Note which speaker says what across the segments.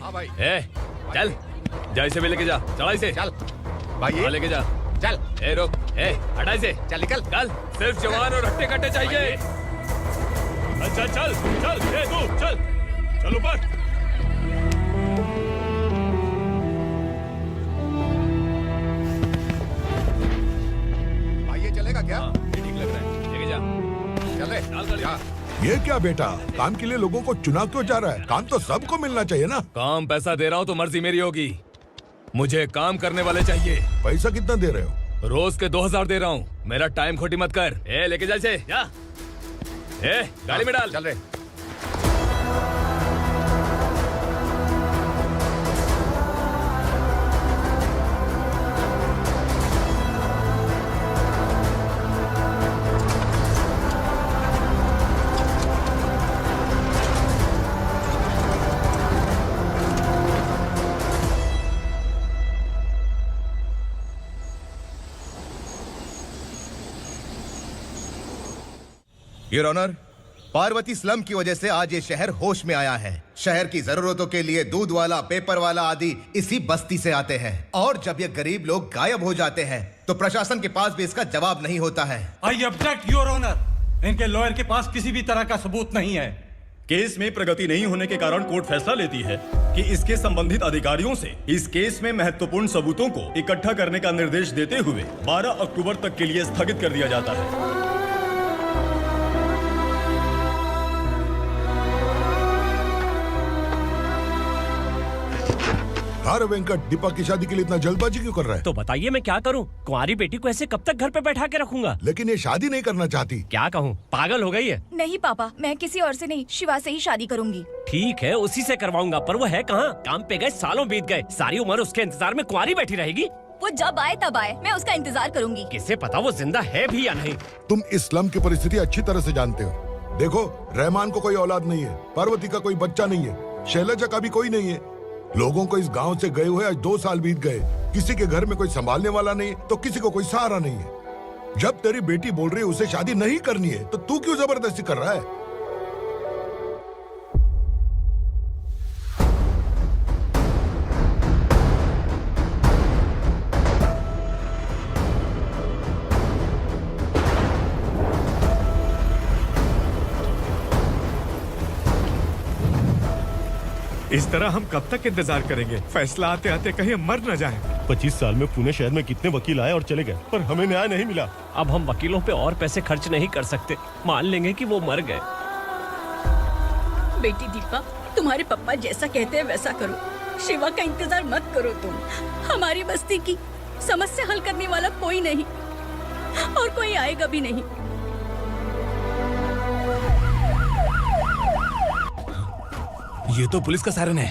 Speaker 1: हाँ भाई।
Speaker 2: चल जा, इसे भी लेके जा, चढ़ा इसे।
Speaker 1: चल भाई
Speaker 2: लेके जा।
Speaker 1: चल।
Speaker 2: रुक, हटा इसे।
Speaker 1: चल निकल।
Speaker 2: चल, सिर्फ जवान और हट्टे कट्टे चाहिए।
Speaker 3: अच्छा चल चल, तू चल चल ऊपर।
Speaker 1: भाई ये चलेगा क्या?
Speaker 2: ये ठीक लग रहा है, लेके जा।
Speaker 1: चल रे जा।
Speaker 4: ये क्या बेटा, काम के लिए लोगों को चुना क्यों जा रहा है? काम तो सबको मिलना चाहिए ना।
Speaker 2: काम पैसा दे रहा हूँ तो मर्जी मेरी होगी, मुझे काम करने वाले चाहिए।
Speaker 4: पैसा कितना दे रहे हो?
Speaker 2: रोज के 2000 दे रहा हूँ, मेरा टाइम खोटी मत कर। लेके जा इसे, जा। गाड़ी में डाल।
Speaker 1: चल रे।
Speaker 5: योर ऑनर, पार्वती स्लम की वजह से आज ये शहर होश में आया है। शहर की जरूरतों के लिए दूध वाला, पेपर वाला आदि इसी बस्ती से आते हैं, और जब ये गरीब लोग गायब हो जाते हैं तो प्रशासन के पास भी इसका जवाब नहीं होता है।
Speaker 6: आई ऑब्जेक्ट योर ऑनर, इनके लॉयर के पास किसी भी तरह का सबूत नहीं है।
Speaker 3: केस में प्रगति नहीं होने के कारण कोर्ट फैसला लेती है कि इसके संबंधित अधिकारियों से इस केस में महत्वपूर्ण सबूतों को इकट्ठा करने का निर्देश देते हुए 12 अक्टूबर तक के लिए स्थगित कर दिया जाता है।
Speaker 4: अरे वेंकट, दीपा की शादी के लिए इतना जल्दबाजी क्यों कर रहा है?
Speaker 7: तो बताइए मैं क्या करूं? कुंवारी बेटी को ऐसे कब तक घर पे बैठा के रखूंगा?
Speaker 4: लेकिन ये शादी नहीं करना चाहती।
Speaker 7: क्या कहूं, पागल हो गई है।
Speaker 8: नहीं पापा, मैं किसी और से नहीं, शिवा से ही शादी करूंगी।
Speaker 7: ठीक है, उसी से करवाऊंगा, पर वो है कहाँ? काम पे गए, सालों बीत गए, सारी उम्र उसके इंतजार में कुंवारी बैठी रहेगी।
Speaker 8: वो जब आए तब आए, मैं उसका इंतजार करूंगी।
Speaker 7: किसे पता वो जिंदा है भी या नहीं।
Speaker 4: तुम इस्लाम की परिस्थिति अच्छी तरह से जानते हो। देखो, रहमान को कोई औलाद नहीं है, पार्वती का कोई बच्चा नहीं है, शैलजा का भी कोई नहीं है। लोगों को इस गांव से गए हुए आज 2 साल बीत गए। किसी के घर में कोई संभालने वाला नहीं, तो किसी को कोई सहारा नहीं है। जब तेरी बेटी बोल रही है उसे शादी नहीं करनी है, तो तू क्यों जबरदस्ती कर रहा है?
Speaker 3: इस तरह हम कब तक इंतजार करेंगे? फैसला आते आते कहीं मर न जाए।
Speaker 9: 25 साल में पुणे शहर में कितने वकील आए और चले गए, पर हमें न्याय नहीं मिला।
Speaker 7: अब हम वकीलों पे और पैसे खर्च नहीं कर सकते, मान लेंगे कि वो मर गए।
Speaker 10: बेटी दीपा, तुम्हारे पापा जैसा कहते हैं वैसा करो। शिवा का इंतजार मत करो तुम। हमारी बस्ती की समस्या हल करने वाला कोई नहीं, और कोई आएगा भी नहीं।
Speaker 2: ये तो पुलिस का सायरन है।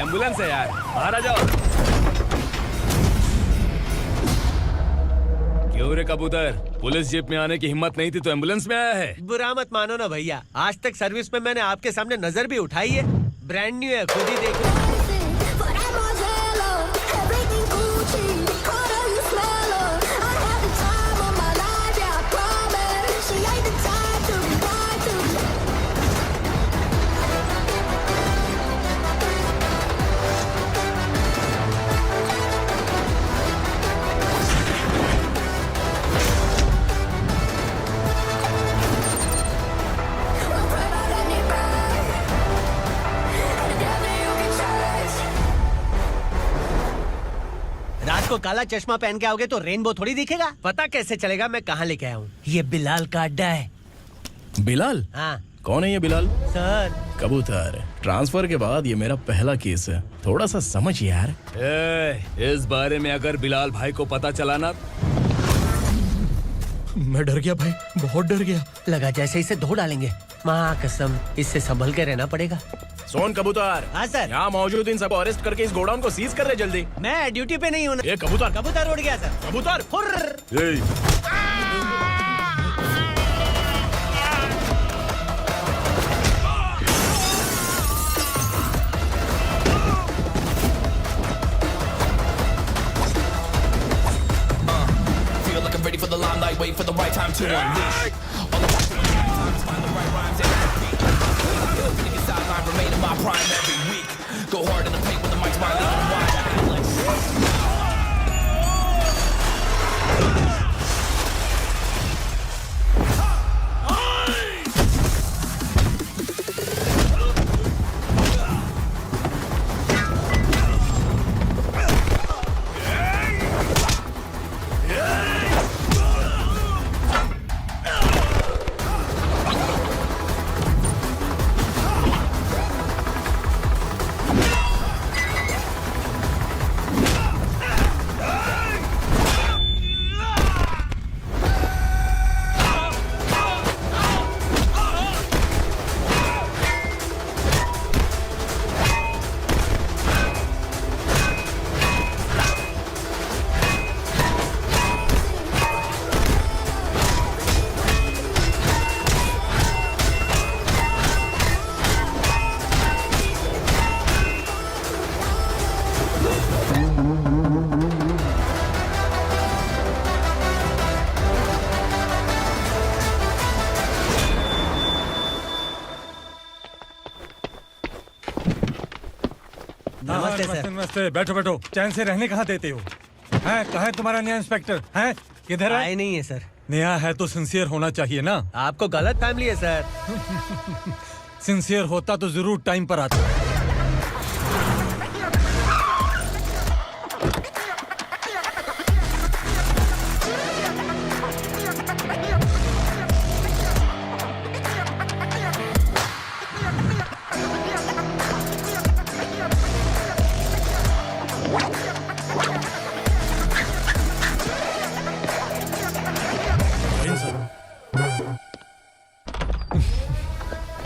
Speaker 2: एम्बुलेंस है यार, बाहर आ जाओ। क्यों रे कबूतर, पुलिस जीप में आने की हिम्मत नहीं थी तो एम्बुलेंस में आया है?
Speaker 11: बुरा मत मानो ना भैया, आज तक सर्विस में मैंने आपके सामने नजर भी उठाई है। ब्रांड न्यू है, खुद ही देखो। को काला चश्मा पहन के आओगे तो रेनबो थोड़ी दिखेगा। पता कैसे चलेगा मैं कहाँ लेके आया हूँ? ये बिलाल का अड्डा है।
Speaker 2: बिलाल?
Speaker 11: हाँ।
Speaker 2: कौन है ये बिलाल?
Speaker 11: सर
Speaker 2: कबूतर, ट्रांसफर के बाद ये मेरा पहला केस है, थोड़ा सा समझ यार। इस बारे में अगर बिलाल भाई को पता चला ना।
Speaker 9: मैं डर गया भाई, बहुत डर गया।
Speaker 11: लगा जैसे इसे धो डालेंगे। माँ कसम, इससे संभल के रहना पड़ेगा।
Speaker 2: सोन कबूतर।
Speaker 11: हाँ सर।
Speaker 2: यहाँ मौजूद इन सबको अरेस्ट करके इस गोडाउन को सीज कर रहे जल्दी।
Speaker 11: मैं ड्यूटी पे नहीं हूँ।
Speaker 2: ये कबूतर।
Speaker 11: कबूतर उड़ गया सर।
Speaker 2: कबूतर।
Speaker 12: wait for the right time to unleash. All I got to do is find the right rhymes and repeat. Niggas sideline remain in my prime every week. Go hard in the paint when the mic's wide open wide. I can flex.
Speaker 6: नमस्ते। बैठो बैठो, चैन से रहने कहाँ देते हो? हैं कहाँ है तुम्हारा नया इंस्पेक्टर? हैं किधर है?
Speaker 11: आए नहीं है सर।
Speaker 6: नया है तो सिंसियर होना चाहिए ना।
Speaker 11: आपको गलत फैमिली है सर।
Speaker 6: सिंसियर होता तो जरूर टाइम पर आता।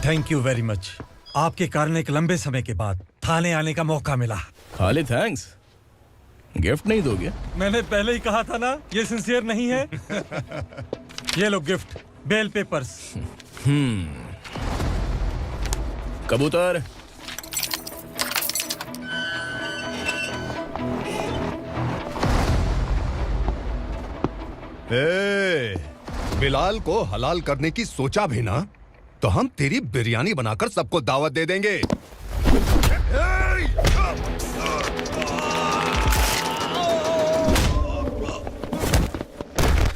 Speaker 6: Thank you very much. आपके कारण एक लंबे समय के बाद थाने आने का मौका मिला।
Speaker 2: खाली थैंक्स, गिफ्ट नहीं दोगे?
Speaker 6: मैंने पहले ही कहा था ना, ये सिंसियर नहीं है। ये लो गिफ्ट, बेल पेपर्स।
Speaker 2: कबूतर।
Speaker 1: बिलाल को हलाल करने की सोचा भी ना, तो हम तेरी बिरयानी बनाकर सबको दावत दे देंगे।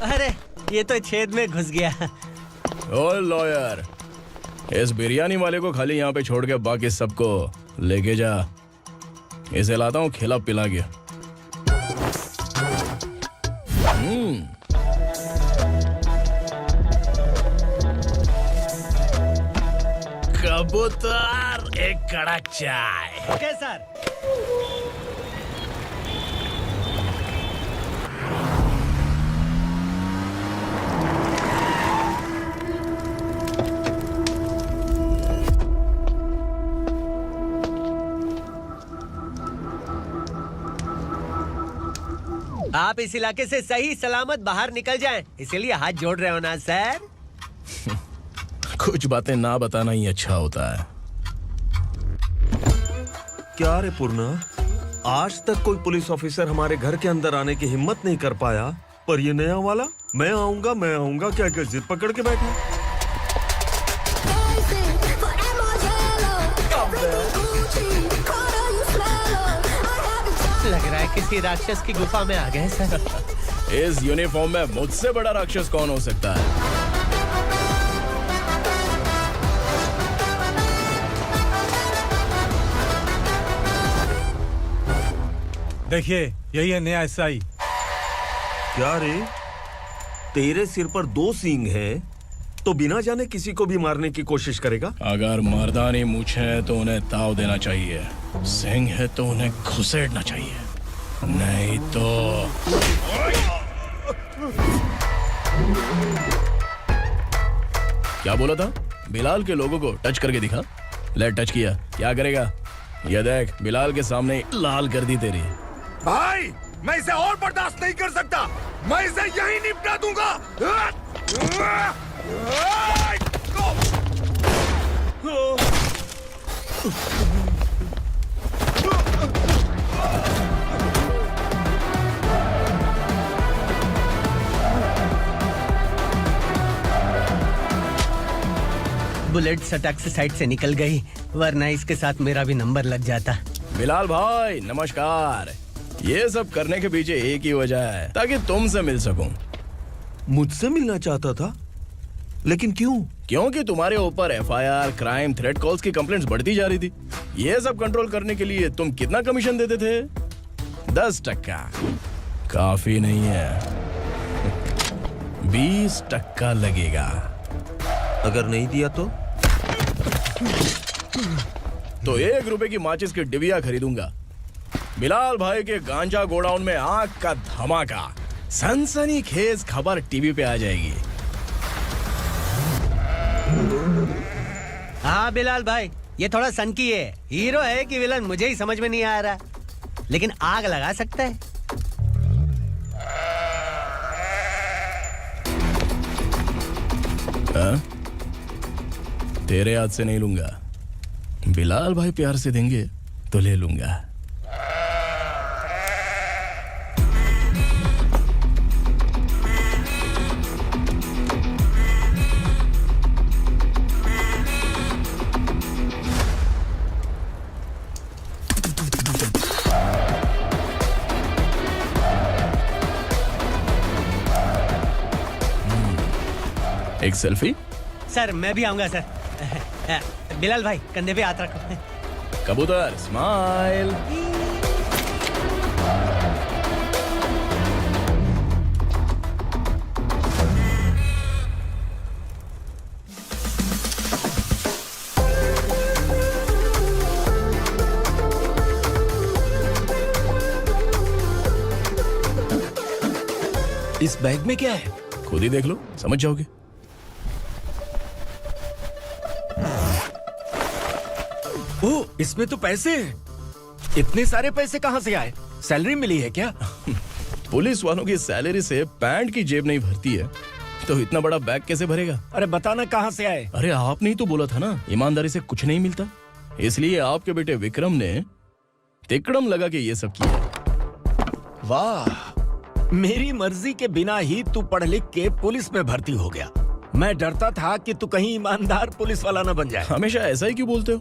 Speaker 11: अरे ये तो छेद में घुस गया।
Speaker 2: ओ लॉयर, इस बिरयानी वाले को खाली यहाँ पे छोड़ के बाकी सबको लेके जा। इसे लाता हूँ खिला पिला के। कबूतर, एक कड़क चाय।
Speaker 11: Okay sir. आप इस इलाके से सही सलामत बाहर निकल जाएं, इसीलिए हाथ जोड़ रहे हो ना सर।
Speaker 2: कुछ बातें ना बताना ही अच्छा होता है।
Speaker 9: क्या रे पूर्णा, आज तक कोई पुलिस ऑफिसर हमारे घर के अंदर आने की हिम्मत नहीं कर पाया, पर ये नया वाला मैं आऊंगा क्या जिद पकड़ के बैठा।
Speaker 11: लग रहा है किसी राक्षस की गुफा में आ गए सर।
Speaker 2: इस यूनिफॉर्म में मुझसे बड़ा राक्षस कौन हो सकता है?
Speaker 6: देखिए, यही है नया एसआई।
Speaker 9: क्या रे, तेरे सिर पर 2 सींग है तो बिना जाने किसी को भी मारने की कोशिश करेगा?
Speaker 2: अगर मर्दानी मूछें है तो उन्हें ताव देना चाहिए, सिंह है तो उन्हें घुसेड़ना चाहिए, नहीं तो। क्या बोला था? बिलाल के लोगों को टच करके दिखा। ले टच किया, क्या करेगा? ये देख, बिलाल के सामने लाल कर दी तेरी।
Speaker 1: भाई, मैं इसे और बर्दाश्त नहीं कर सकता। मैं इसे यहीं निपटा दूंगा।
Speaker 11: बुलेट सटक से साइड से निकल गई, वरना इसके साथ मेरा भी नंबर लग जाता।
Speaker 2: बिलाल भाई नमस्कार। ये सब करने के पीछे एक ही वजह है, ताकि तुमसे मिल सकूं।
Speaker 9: मुझसे मिलना चाहता था, लेकिन क्यों?
Speaker 2: क्योंकि तुम्हारे ऊपर एफआईआर, क्राइम, थ्रेट कॉल्स की कंप्लेंट्स बढ़ती जा रही थी। ये सब कंट्रोल करने के लिए तुम कितना कमीशन देते थे? 10%। काफी नहीं है, 20% लगेगा।
Speaker 9: अगर नहीं दिया तो
Speaker 2: 1 रुपए की माचिस की डिबिया खरीदूंगा। बिलाल भाई के गांजा गोडाउन में आग का धमाका, सनसनीखेज खबर टीवी पे आ जाएगी।
Speaker 11: हाँ बिलाल भाई, ये थोड़ा सनकी है। हीरो है कि विलन मुझे ही समझ में नहीं आ रहा, लेकिन आग लगा सकता है।
Speaker 2: तेरे हाथ से नहीं लूंगा, बिलाल भाई प्यार से देंगे तो ले लूंगा। एक सेल्फी?
Speaker 11: सर मैं भी आऊंगा सर। बिलाल भाई कंधे पे हाथ रखो।
Speaker 2: कबूतर स्माइल।
Speaker 7: इस बैग में क्या है?
Speaker 2: खुद ही देख लो, समझ जाओगे।
Speaker 7: ओह, इसमें तो पैसे हैं। इतने सारे पैसे कहाँ से आए? सैलरी मिली है क्या?
Speaker 2: पुलिस वालों की सैलरी से पैंट की जेब नहीं भरती है, तो इतना बड़ा बैग कैसे भरेगा?
Speaker 7: अरे बताना कहाँ से आए?
Speaker 2: अरे आपने ही तो बोला था ना, ईमानदारी से कुछ नहीं मिलता। इसलिए आपके बेटे विक्रम ने तिकड़म लगा के ये सब किया।
Speaker 7: वाह, मेरी मर्जी के बिना ही तू पढ़ लिख के पुलिस में भर्ती हो गया। मैं डरता था कि तू कहीं ईमानदार पुलिस वाला न बन जाए।
Speaker 2: हमेशा ऐसा ही क्यों बोलते हो?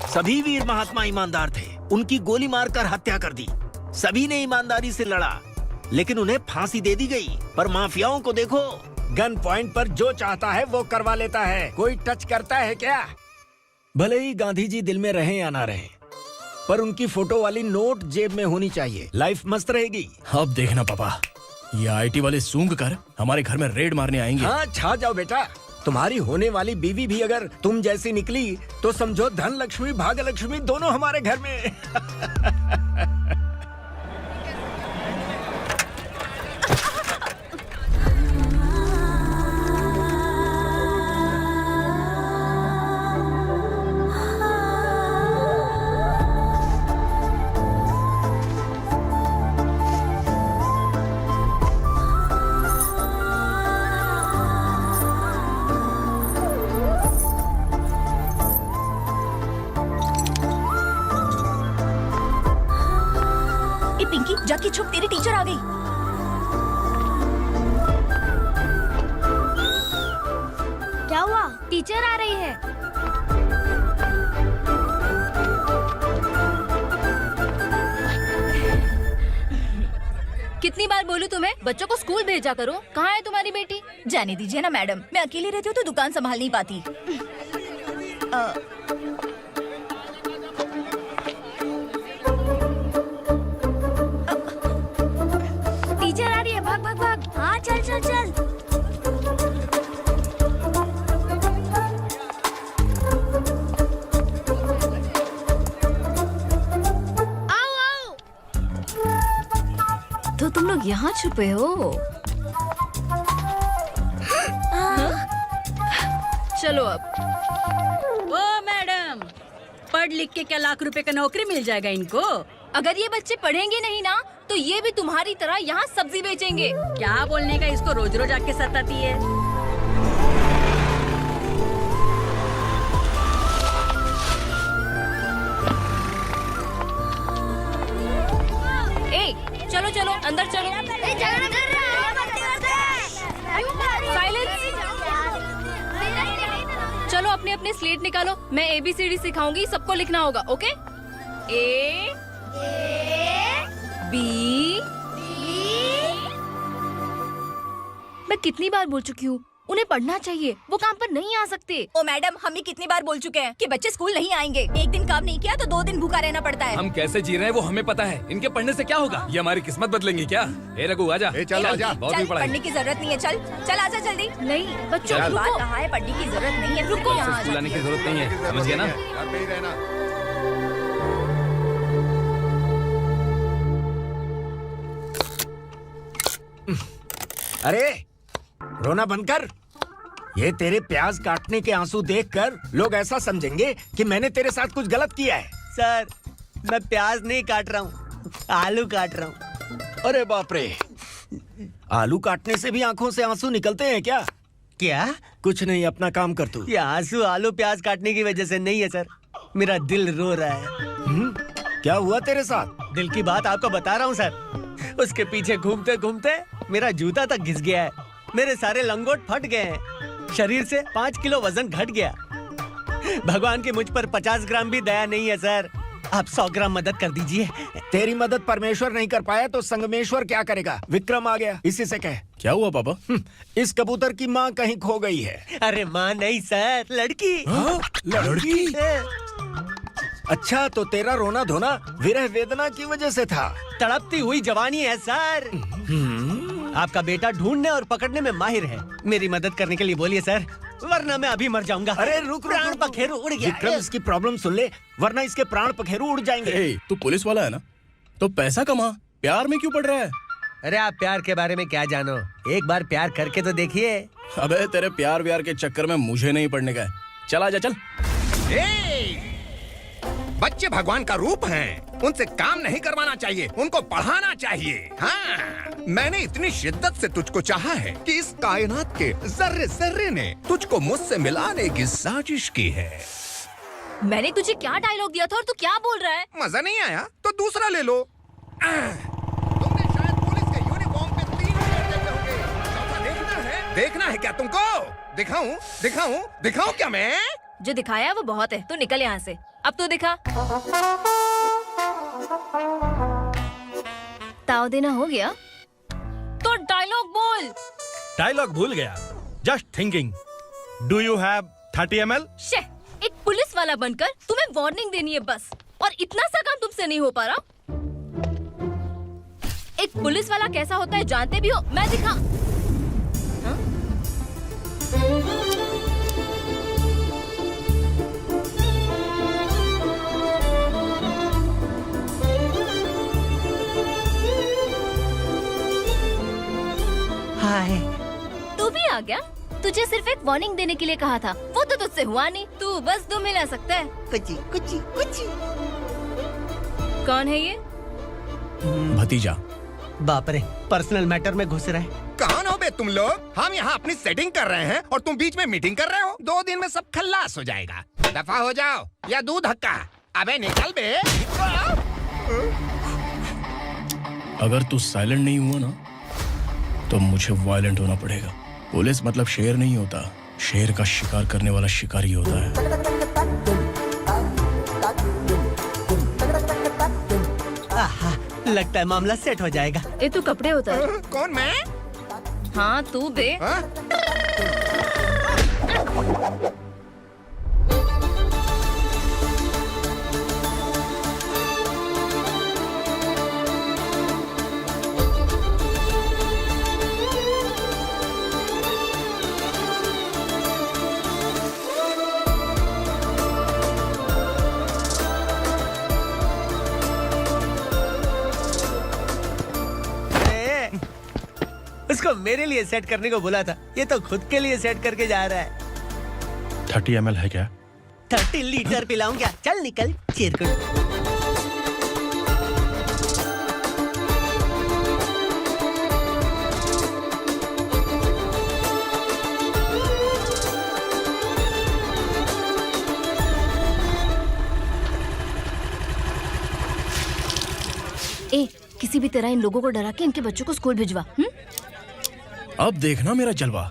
Speaker 7: सभी वीर महात्मा ईमानदार थे, उनकी गोली मारकर हत्या कर दी। सभी ने ईमानदारी से लड़ा, लेकिन उन्हें फांसी दे दी गई। पर माफियाओं को देखो, गन पॉइंट पर जो चाहता है वो करवा लेता है। कोई टच करता है क्या? भले ही गांधी जी दिल में रहे या ना रहे, पर उनकी फोटो वाली नोट जेब में होनी चाहिए। लाइफ मस्त रहेगी।
Speaker 2: अब देखना पापा, ये आईटी वाले सूंघ कर हमारे घर में रेड मारने आएंगे।
Speaker 7: हाँ, छा जाओ बेटा। तुम्हारी होने वाली बीवी भी अगर तुम जैसी निकली तो समझो धन लक्ष्मी भाग्य लक्ष्मी दोनों हमारे घर में।
Speaker 8: पिंकी जाके छुप, तेरी टीचर आ गई।
Speaker 13: क्या हुआ? टीचर आ रही है।
Speaker 8: कितनी बार बोलूं तुम्हें, बच्चों को स्कूल भेजा करो। कहाँ है तुम्हारी बेटी? जाने दीजिए ना मैडम, मैं अकेली रहती हूँ तो दुकान संभाल नहीं पाती।
Speaker 13: टीचर आ रही है, भाग भाग भाग। हाँ चल चल चल। आओ आओ।
Speaker 8: तो तुम लोग यहाँ छुपे हो? चलो अब।
Speaker 10: ओ मैडम, पढ़ लिख के क्या लाख रुपए का नौकरी मिल जाएगा इनको?
Speaker 8: अगर ये बच्चे पढ़ेंगे नहीं ना, तो ये भी तुम्हारी तरह यहाँ सब्जी बेचेंगे।
Speaker 10: क्या बोलने का, इसको रोज रोज आके सताती है।
Speaker 8: ए, चलो चलो अंदर चलो। साइलेंस। स्लेट निकालो, मैं ABCD सिखाऊंगी, सबको लिखना होगा, ओके? A B मैं कितनी बार बोल चुकी हूँ, उन्हें पढ़ना चाहिए, वो काम पर नहीं आ सकते।
Speaker 13: ओ मैडम, हम भी कितनी बार बोल चुके हैं कि बच्चे स्कूल नहीं आएंगे। एक दिन काम नहीं किया तो 2 दिन भूखा रहना पड़ता है।
Speaker 14: हम कैसे जी रहे हैं वो हमें पता है, इनके पढ़ने से क्या होगा? ये हमारी किस्मत बदलेंगी क्या? ए रघु आजा।
Speaker 1: चल आजा।
Speaker 14: बहुत भी पढ़ाई।
Speaker 13: पढ़ने की जरूरत नहीं है, चल आजा जल्दी।
Speaker 8: नहीं बच्चों
Speaker 13: बात
Speaker 8: रुको।
Speaker 13: कहा है, पढ़ने की जरूरत नहीं है,
Speaker 8: रुको।
Speaker 13: यहाँ आ
Speaker 14: स्कूल आने की जरूरत नहीं है, समझ गया ना?
Speaker 1: घर पे ही रहना।
Speaker 7: अरे रोना बंद कर। ये तेरे प्याज काटने के आंसू देखकर लोग ऐसा समझेंगे कि मैंने तेरे साथ कुछ गलत किया है।
Speaker 11: सर, मैं प्याज नहीं काट रहा हूँ, आलू काट रहा हूँ।
Speaker 7: अरे बाप रे, आलू काटने से भी आंखों से आंसू निकलते हैं क्या?
Speaker 11: क्या?
Speaker 7: कुछ नहीं, अपना काम कर तू।
Speaker 11: ये आंसू आलू प्याज काटने की वजह से नहीं है सर, मेरा दिल रो रहा है।
Speaker 7: क्या हुआ तेरे साथ?
Speaker 11: दिल की बात आपको बता रहा हूँ सर। उसके पीछे घूमते घूमते मेरा जूता तक घिस गया है, मेरे सारे लंगोट फट गए हैं, शरीर से 5 किलो वजन घट गया। भगवान की मुझ पर 50 ग्राम भी दया नहीं है सर, आप 100 ग्राम मदद कर दीजिए।
Speaker 7: तेरी मदद परमेश्वर नहीं कर पाया तो संगमेश्वर क्या करेगा? विक्रम आ गया, इसी से कह।
Speaker 2: क्या हुआ पापा?
Speaker 7: इस कबूतर की माँ कहीं खो गई है।
Speaker 11: अरे माँ नहीं सर, लड़की।
Speaker 7: लड़की? अच्छा, तो तेरा रोना धोना विरह वेदना की वजह से था।
Speaker 11: तड़पती हुई जवानी है सर। आपका बेटा ढूंढने और पकड़ने में माहिर है, मेरी मदद करने के लिए बोलिए सर, वरना मैं अभी मर जाऊंगा।
Speaker 7: अरे रुक,
Speaker 11: प्राण पखेरु उड़ गया।
Speaker 7: विक्रम, इसकी प्रॉब्लम सुन ले, वरना इसके प्राण पखेरु उड़ जाएंगे।
Speaker 2: ए, तू पुलिस वाला है ना, तो पैसा कमा, प्यार में क्यों पड़ रहा है?
Speaker 11: अरे आप प्यार के बारे में क्या जानो, एक बार प्यार करके तो देखिए।
Speaker 2: अबे तेरे प्यार व्यार के चक्कर में मुझे नहीं पड़ने का है, चल आजा चल।
Speaker 1: बच्चे भगवान का रूप हैं, उनसे काम नहीं करवाना चाहिए, उनको पढ़ाना चाहिए। हाँ, मैंने इतनी शिद्दत से तुझको चाहा है कि इस कायनात के जर्रे जर्रे ने तुझको मुझसे मिलाने की साजिश की है।
Speaker 8: मैंने तुझे क्या डायलॉग दिया था और तू क्या बोल रहा है?
Speaker 1: मजा नहीं आया तो दूसरा ले लो। तुमने शायद पुलिस के यूनिफॉर्म पे 3 शेर देखे होंगे। चौथा देखना है क्या तुमको? दिखाऊं दिखाऊं दिखाऊं क्या मैं?
Speaker 8: जो दिखाया है वो बहुत है, तू निकल यहाँ से। अब तू दिखा। ताव देना हो गया तो डायलॉग बोल।
Speaker 6: डायलॉग भूल गया। Just thinking, do you have 30 ml?
Speaker 8: शे, एक पुलिस वाला बनकर तुम्हें वार्निंग देनी है बस, और इतना सा काम तुमसे नहीं हो पा रहा। एक पुलिस वाला कैसा होता है जानते भी हो? मैं दिखा। हाँ?
Speaker 11: हाय,
Speaker 8: तू भी आ गया? तुझे सिर्फ एक वार्निंग देने के लिए कहा था, वो तो तुझसे हुआ नहीं। तू बस 2 मिला सकता है।
Speaker 11: कुची कुची कुची।
Speaker 8: कौन है ये?
Speaker 2: भतीजा।
Speaker 11: बाप रे, पर्सनल मैटर में घुस रहे।
Speaker 1: कौन हो बे तुम लोग? हम यहाँ अपनी सेटिंग कर रहे हैं और तुम बीच में मीटिंग कर रहे हो। 2 दिन में सब खल्लास हो जाएगा। दफा हो जाओ या दूध हक्का। अबे निकल बे।
Speaker 2: अगर तू साइलेंट नहीं हुआ ना तो मुझे वायलेंट होना पड़ेगा। पुलिस मतलब शेर नहीं होता, शेर का शिकार करने वाला शिकारी होता है।
Speaker 11: आहा, लगता है मामला सेट हो जाएगा।
Speaker 8: ये तू कपड़े उतार।
Speaker 1: कौन मैं?
Speaker 8: हाँ तू बे।
Speaker 1: हाँ?
Speaker 11: उसको मेरे लिए सेट करने को बोला था, ये तो खुद के लिए सेट करके जा रहा है।
Speaker 2: 30 ml है क्या?
Speaker 11: 30 लीटर पिलाऊं क्या? चल निकल चिरकुट।
Speaker 8: ए, किसी भी तरह इन लोगों को डरा के इनके बच्चों को स्कूल भिजवा।
Speaker 2: अब देखना मेरा जलवा।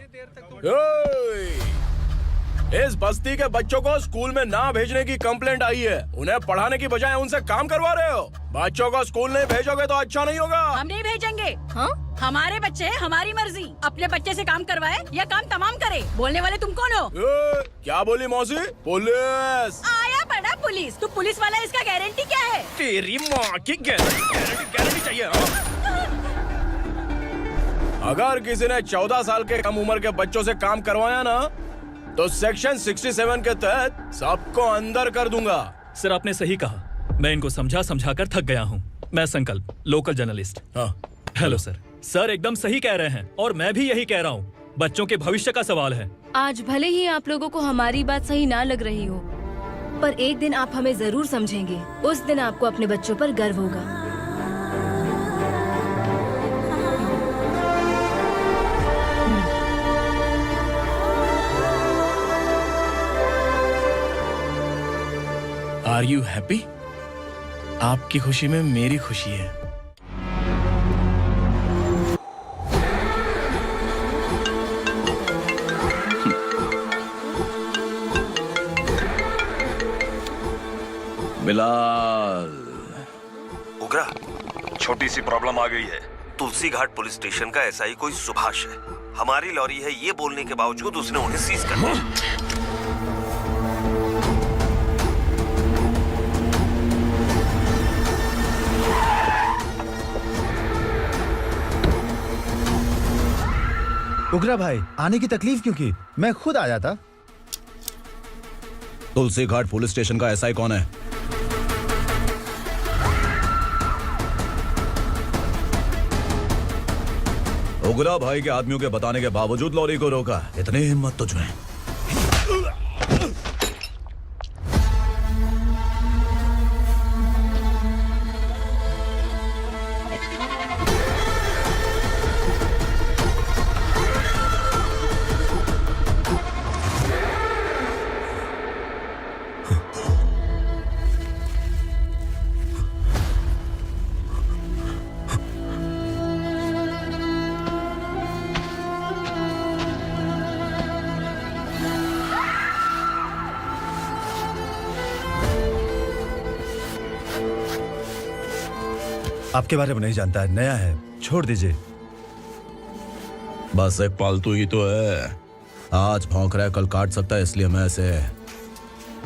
Speaker 2: इस बस्ती के बच्चों को स्कूल में ना भेजने की कंप्लेंट आई है। उन्हें पढ़ाने की बजाय उनसे काम करवा रहे हो। बच्चों को स्कूल नहीं भेजोगे तो अच्छा नहीं होगा।
Speaker 10: हम नहीं भेजेंगे।
Speaker 8: हाँ?
Speaker 10: हमारे बच्चे हमारी मर्जी। अपने बच्चे से काम करवाए या काम तमाम करे। बोलने वाले तुम कौन हो?
Speaker 2: क्या बोली मौसी? पुलिस
Speaker 10: आया पड़ा पुलिस। तू पुलिस वाला, इसका गारंटी क्या है?
Speaker 2: तेरी माँ की गारंटी चाहिए। अगर किसी ने 14 साल के कम उम्र के बच्चों से काम करवाया ना तो सेक्शन 67 के तहत सबको अंदर कर दूंगा।
Speaker 15: सर आपने सही कहा। मैं इनको समझा कर थक गया हूँ। मैं संकल्प, local journalist. Hello sir. Sir एकदम सही कह रहे हैं और मैं भी यही कह रहा हूँ। बच्चों के भविष्य का सवाल है।
Speaker 13: आज भले ही आप लोगों को हमारी बात सही ना लग रही हो, पर एक दिन आप हमें जरूर समझेंगे। उस दिन आपको अपने बच्चों पर गर्व होगा।
Speaker 2: Are you happy? आपकी खुशी में मेरी खुशी है।
Speaker 9: बिलाल। उगरा, छोटी सी प्रॉब्लम आ गई है। तुलसी घाट पुलिस स्टेशन का एसआई कोई सुभाष है। हमारी लॉरी है ये बोलने के बावजूद उसने उन्हें सीज कर दिया।
Speaker 5: उगरा भाई, आने की तकलीफ क्यों की? मैं खुद आ जाता।
Speaker 1: तुलसी घाट पुलिस स्टेशन का एसआई कौन है? उगरा भाई के आदमियों के बताने के बावजूद लॉरी को रोका। इतनी हिम्मत तुझमें?
Speaker 5: आपके बारे में नहीं जानता है, नया है, छोड़ दीजिए।
Speaker 1: बस एक पालतू ही तो है। आज भौंक रहा है, कल काट सकता है, इसलिए मैं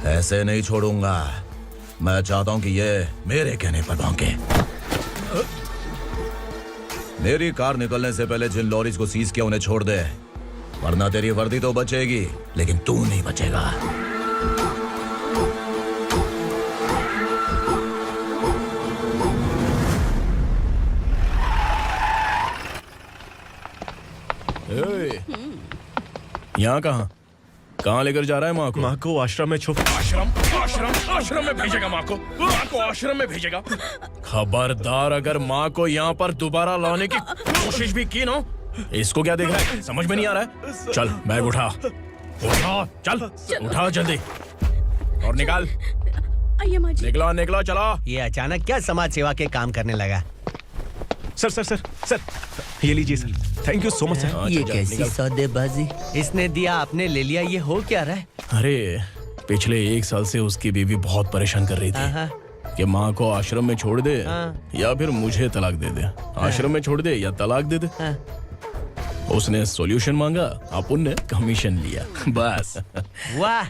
Speaker 1: ऐसे नहीं छोड़ूंगा। मैं चाहता हूं कि ये मेरे कहने पर भौंके। मेरी कार निकलने से पहले जिन लॉरीज को सीज किया उन्हें छोड़ दे, वरना तेरी वर्दी तो बचेगी लेकिन तू नहीं बचेगा।
Speaker 2: यहाँ कहाँ लेकर जा रहा है माँ को?
Speaker 9: माँ को आश्रम में छुप।
Speaker 2: आश्रम में भेजेगा माँ को आश्रम में भेजेगा। खबरदार, अगर माँ को यहाँ पर दोबारा लाने की कोशिश भी की ना, इसको क्या देख रहा है? समझ में नहीं आ रहा है? चल बैग उठा, चल उठा जल्दी और निकाल। निकला चला।
Speaker 11: ये अचानक क्या समाज सेवा के काम करने लगा?
Speaker 9: सर ये लीजिए sir. Thank you so much sir.
Speaker 11: ये कैसी सौदेबाजी? इसने दिया आपने ले लिया, ये हो क्या रहा है?
Speaker 2: अरे पिछले 1 साल से उसकी बीवी बहुत परेशान कर रही थी कि माँ को आश्रम में छोड़ दे या फिर मुझे तलाक दे दे। आश्रम में छोड़ दे या तलाक दे दे। उसने सॉल्यूशन मांगा, अपन ने कमीशन लिया, बस।
Speaker 11: वाह,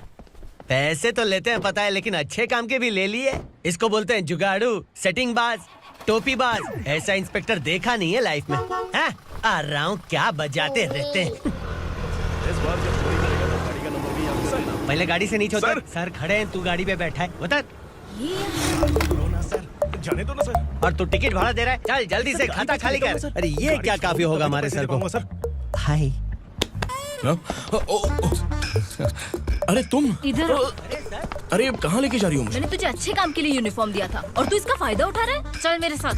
Speaker 11: पैसे तो लेते हैं पता है, लेकिन अच्छे काम के भी ले लिए। इसको बोलते हैं जुगाड़ू, सेटिंग बाज, टोपी बाज। ऐसा इंस्पेक्टर देखा नहीं है लाइफ में। हाँ? आ रहा हूँ, क्या बजाते रहते हैं। पहले गाड़ी से नीचे उतर। सर खड़े हैं, तू गाड़ी पे बैठा है, उतर।
Speaker 9: जाने दो ना सर।
Speaker 11: और तू टिकट भाड़ा दे रहा है? चल जल्दी से खाता खाली कर। अरे ये क्या काफी होगा हमारे सर को। हाय।
Speaker 2: अरे तुम
Speaker 8: इधर।
Speaker 2: अरे कहाँ लेके जा रही हो मुझे?
Speaker 8: मैंने तुझे अच्छे काम के लिए यूनिफॉर्म दिया था और तू इसका फायदा उठा रहा है। चल मेरे साथ।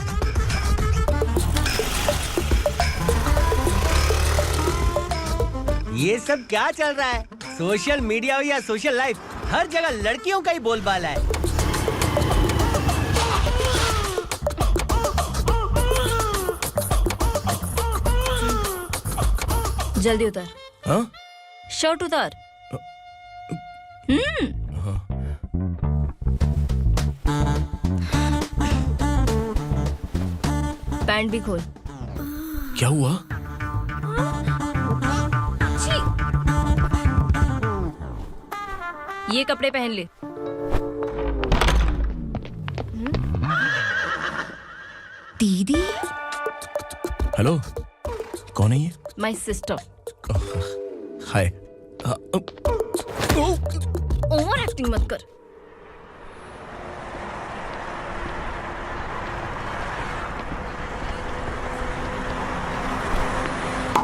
Speaker 11: ये सब क्या चल रहा है? सोशल मीडिया हो या सोशल लाइफ, हर जगह लड़कियों का ही बोलबाला है।
Speaker 8: जल्दी उतर।
Speaker 2: हाँ?
Speaker 8: शर्ट उतार।
Speaker 13: पैंट भी खोल।
Speaker 2: क्या हुआ?
Speaker 13: ये कपड़े पहन ले। दीदी।
Speaker 2: हेलो, कौन है ये?
Speaker 13: My sister.
Speaker 2: Hi.
Speaker 13: Over acting मत कर।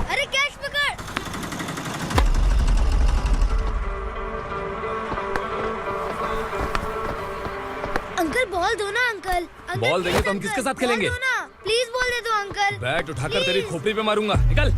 Speaker 8: अरे कैश पकड़। अंकल बॉल दो ना अंकल।
Speaker 14: बॉल देंगे तो हम किसके साथ खेलेंगे?
Speaker 8: प्लीज बॉल दे दो अंकल।
Speaker 14: बैट उठाकर तेरी खोपड़ी पे मारूंगा। निकल।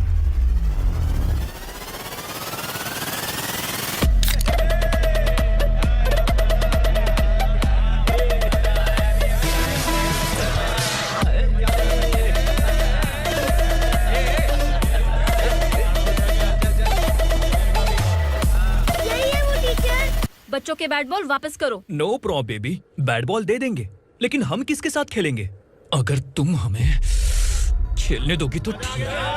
Speaker 13: बच्चों के बैट बॉल वापस करो।
Speaker 15: No problem baby, bat ball दे देंगे, लेकिन हम किसके साथ खेलेंगे? अगर तुम हमें खेलने दोगी तो ठीक है।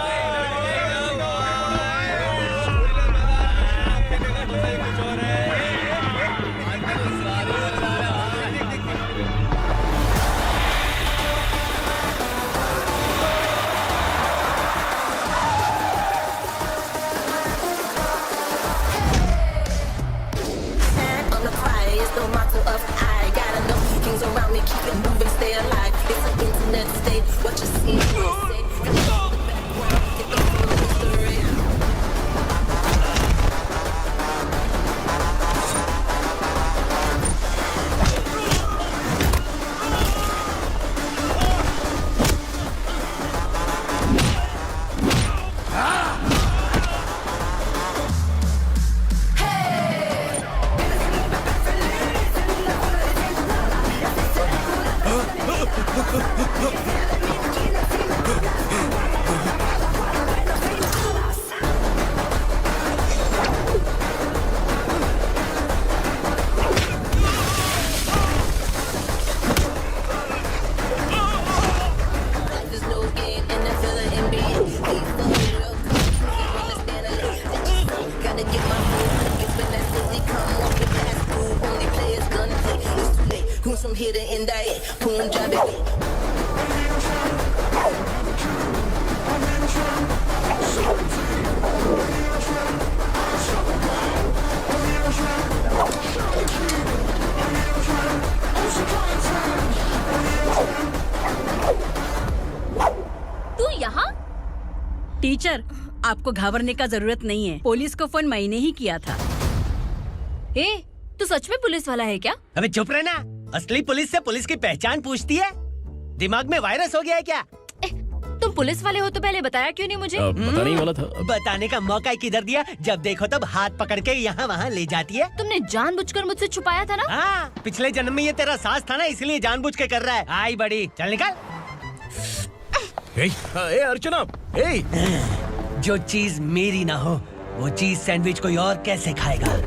Speaker 10: टीचर, आपको घबराने का जरूरत नहीं है। पुलिस को फोन मैंने ही किया था।
Speaker 13: ए, तू सच में पुलिस वाला है क्या?
Speaker 11: अबे चुप रहना। असली पुलिस से पुलिस की पहचान पूछती है? दिमाग में वायरस हो गया है क्या?
Speaker 13: तुम पुलिस वाले हो तो पहले बताया क्यों नहीं मुझे?
Speaker 2: बताने ही वाला था।
Speaker 11: बताने का मौका किधर दिया? जब देखो तब हाथ पकड़ के यहाँ वहाँ ले जाती है।
Speaker 13: तुमने जानबूझकर मुझसे छुपाया था ना?
Speaker 11: हाँ, पिछले जन्म में ये तेरा सास था ना, इसलिए जानबूझ के कर रहा है। आई बड़ी, चल निकल।
Speaker 2: ए अर्चना,
Speaker 11: जो चीज मेरी ना हो वो चीज सैंडविच कोई और कैसे खाएगा?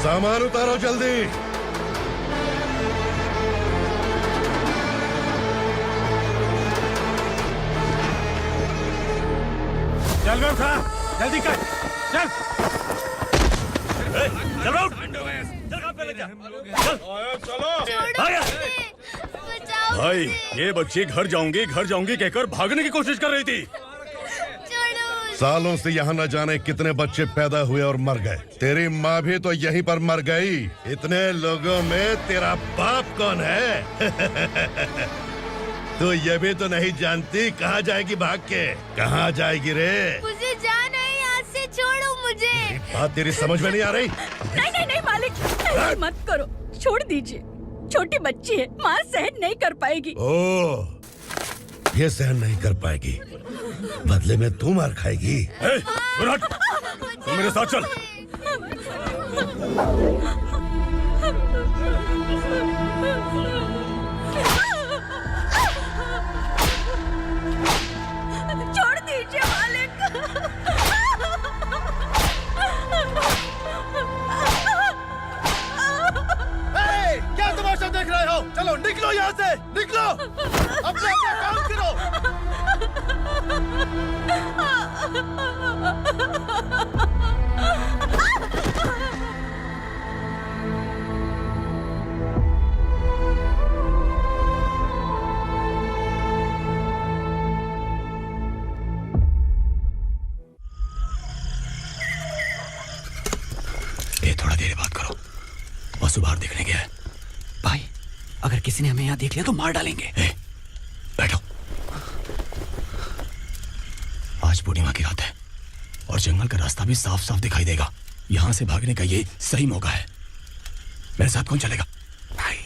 Speaker 4: सामान उतारो जल्दी।
Speaker 6: चल बे उठा, जल्दी कर, चल।
Speaker 3: चल राउट, चल काम पे लग जा, चलो। आया। भाई ये बच्ची घर जाऊंगी कहकर भागने की कोशिश कर रही थी।
Speaker 4: सालों से यहाँ न जाने कितने बच्चे पैदा हुए और मर गए। तेरी माँ भी तो यहीं पर मर गई। इतने लोगों में तेरा बाप कौन है? तो ये भी तो नहीं जानती कहाँ जाएगी भाग के? कहाँ जाएगी रे?
Speaker 8: मुझे जाना है, यहाँ से छोड़ो मुझे।
Speaker 4: बात तेरी समझ में नहीं आ रही?
Speaker 10: नहीं मालिक, ऐसे मत करो, छोड़ दीजिए। छोटी बच्ची है, माँ सहन नहीं कर पाएगी।
Speaker 4: ओह, ये सहन नहीं कर पाएगी, बदले में तू मार खाएगी।
Speaker 3: तू मेरे साथ चल।
Speaker 10: छोड़ दीजिए मालिक।
Speaker 5: क्या तमाशा देख रहे हो? चलो निकलो यहाँ से, निकलो, अपना काम करो।
Speaker 1: ये थोड़ा देर बात करो, बस बाहर देखने गया है।
Speaker 11: भाई, अगर किसी ने हमें यहाँ देख लिया तो मार डालेंगे।
Speaker 1: बैठो। आज पूर्णिमा की रात है और जंगल का रास्ता भी साफ साफ दिखाई देगा। यहाँ से भागने का ये सही मौका है। मेरे साथ कौन चलेगा? भाई,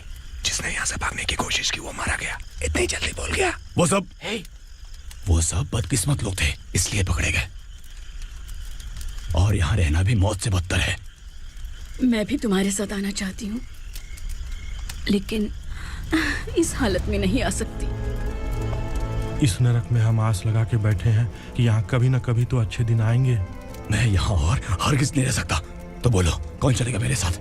Speaker 1: जिसने यहाँ से भागने की कोशिश की वो मारा गया। इतनी जल्दी बोल गया। वो सब बदकिस्मत लोग थे, इसलिए पकड़े गए। और यहाँ रहना भी मौत से बदतर है।
Speaker 10: मैं भी तुम्हारे साथ आना चाहती हूँ, लेकिन इस हालत में नहीं आ सकती।
Speaker 6: इस नरक में हम आस लगा के बैठे हैं कि यहाँ कभी न कभी तो अच्छे दिन आएंगे।
Speaker 1: मैं यहाँ और हरगिज़ नहीं रह सकता। तो बोलो, कौन चलेगा मेरे साथ?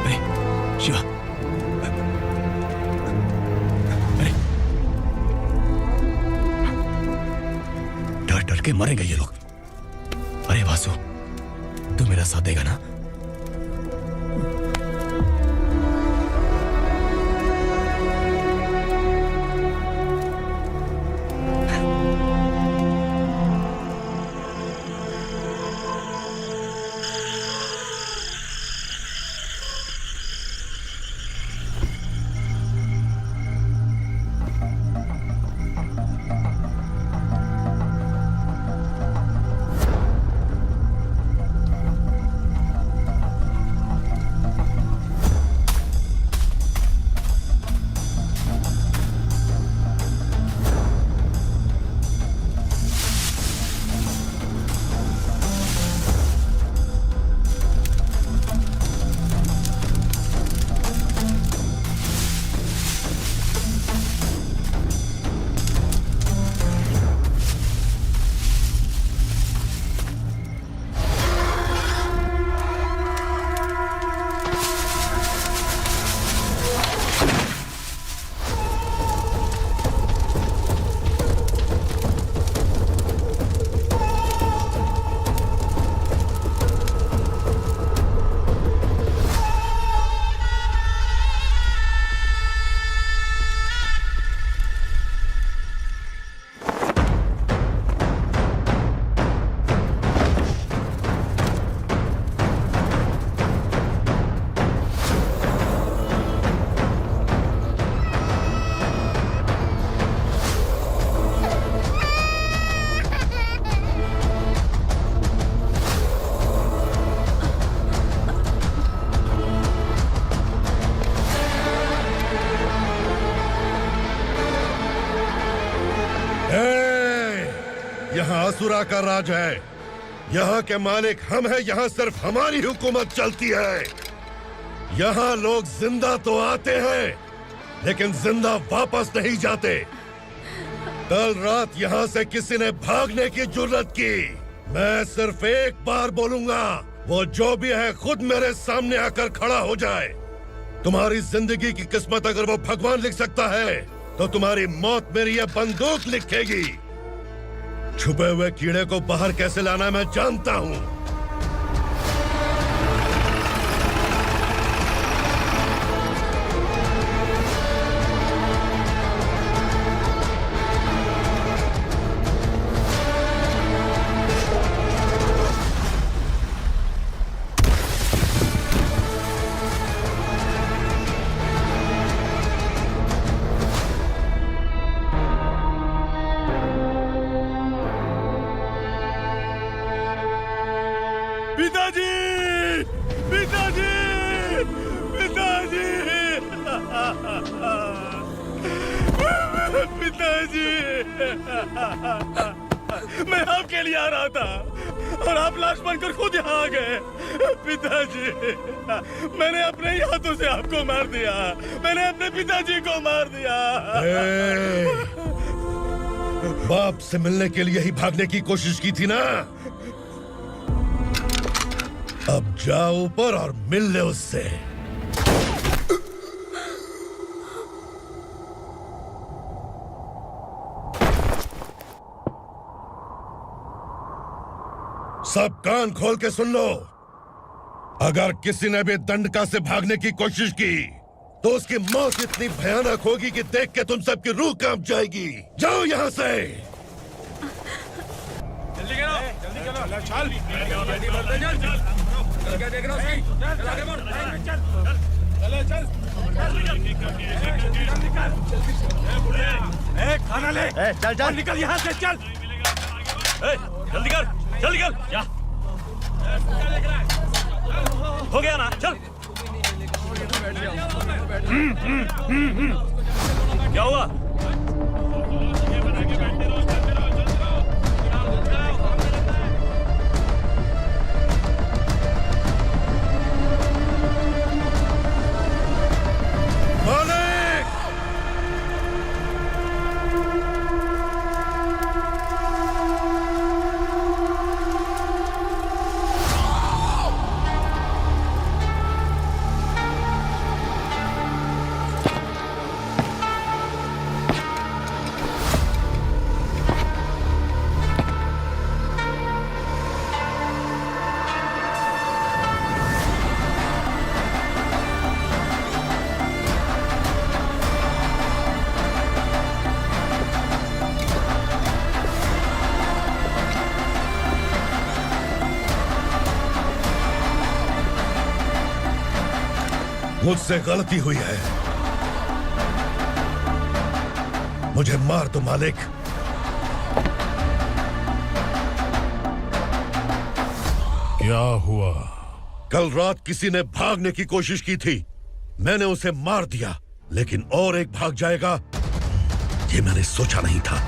Speaker 1: अरे शिवा, अरे डर डर के मरेंगे ये लोग। अरे वासु, तू मेरा साथ देगा ना?
Speaker 4: यहाँ असुरा का राज है। यहाँ के मालिक हम हैं, यहाँ सिर्फ हमारी हुकूमत चलती है। यहाँ लोग जिंदा तो आते हैं, लेकिन जिंदा वापस नहीं जाते। कल रात यहाँ से किसी ने भागने की जुर्रत की, मैं सिर्फ एक बार बोलूंगा, वो जो भी है खुद मेरे सामने आकर खड़ा हो जाए। तुम्हारी जिंदगी की किस्मत अगर वो भगवान लिख सकता है तो तुम्हारी मौत मेरी ये बंदूक लिखेगी। छुपे हुए कीड़े को बाहर कैसे लाना मैं जानता हूँ।
Speaker 3: पिताजी, पिताजी, पिताजी, पिताजी, मैं आपके लिए आ रहा था और आप लाश बनकर खुद यहाँ आ गए। पिताजी, मैंने अपने ही हाथों से आपको मार दिया। मैंने अपने पिताजी को मार दिया।
Speaker 4: बाप से मिलने के लिए ही भागने की कोशिश की थी ना? अब जाओ ऊपर और मिल ले उससे। सब कान खोल के सुन लो। अगर किसी ने भी दंडका से भागने की कोशिश की तो उसकी मौत इतनी भयानक होगी कि देख के तुम सबकी रूह कांप जाएगी। जाओ यहाँ से।
Speaker 3: जल्दी करो, जल्दी चलो, चल, जल्दी बढ़ते चल। क्या देख रहा हूँ? चल आगे बढ़, चल, चल, चल, खाना ले, चल, चल, निकल यहाँ से, चल, जल्दी कर, जल्दी कर, जा, हो गया ना, चल, क्या हुआ?
Speaker 4: मुझसे गलती हुई है, मुझे मार दो मालिक। क्या हुआ? कल रात किसी ने भागने की कोशिश की थी, मैंने उसे मार दिया, लेकिन और एक भाग जाएगा ये मैंने सोचा नहीं था।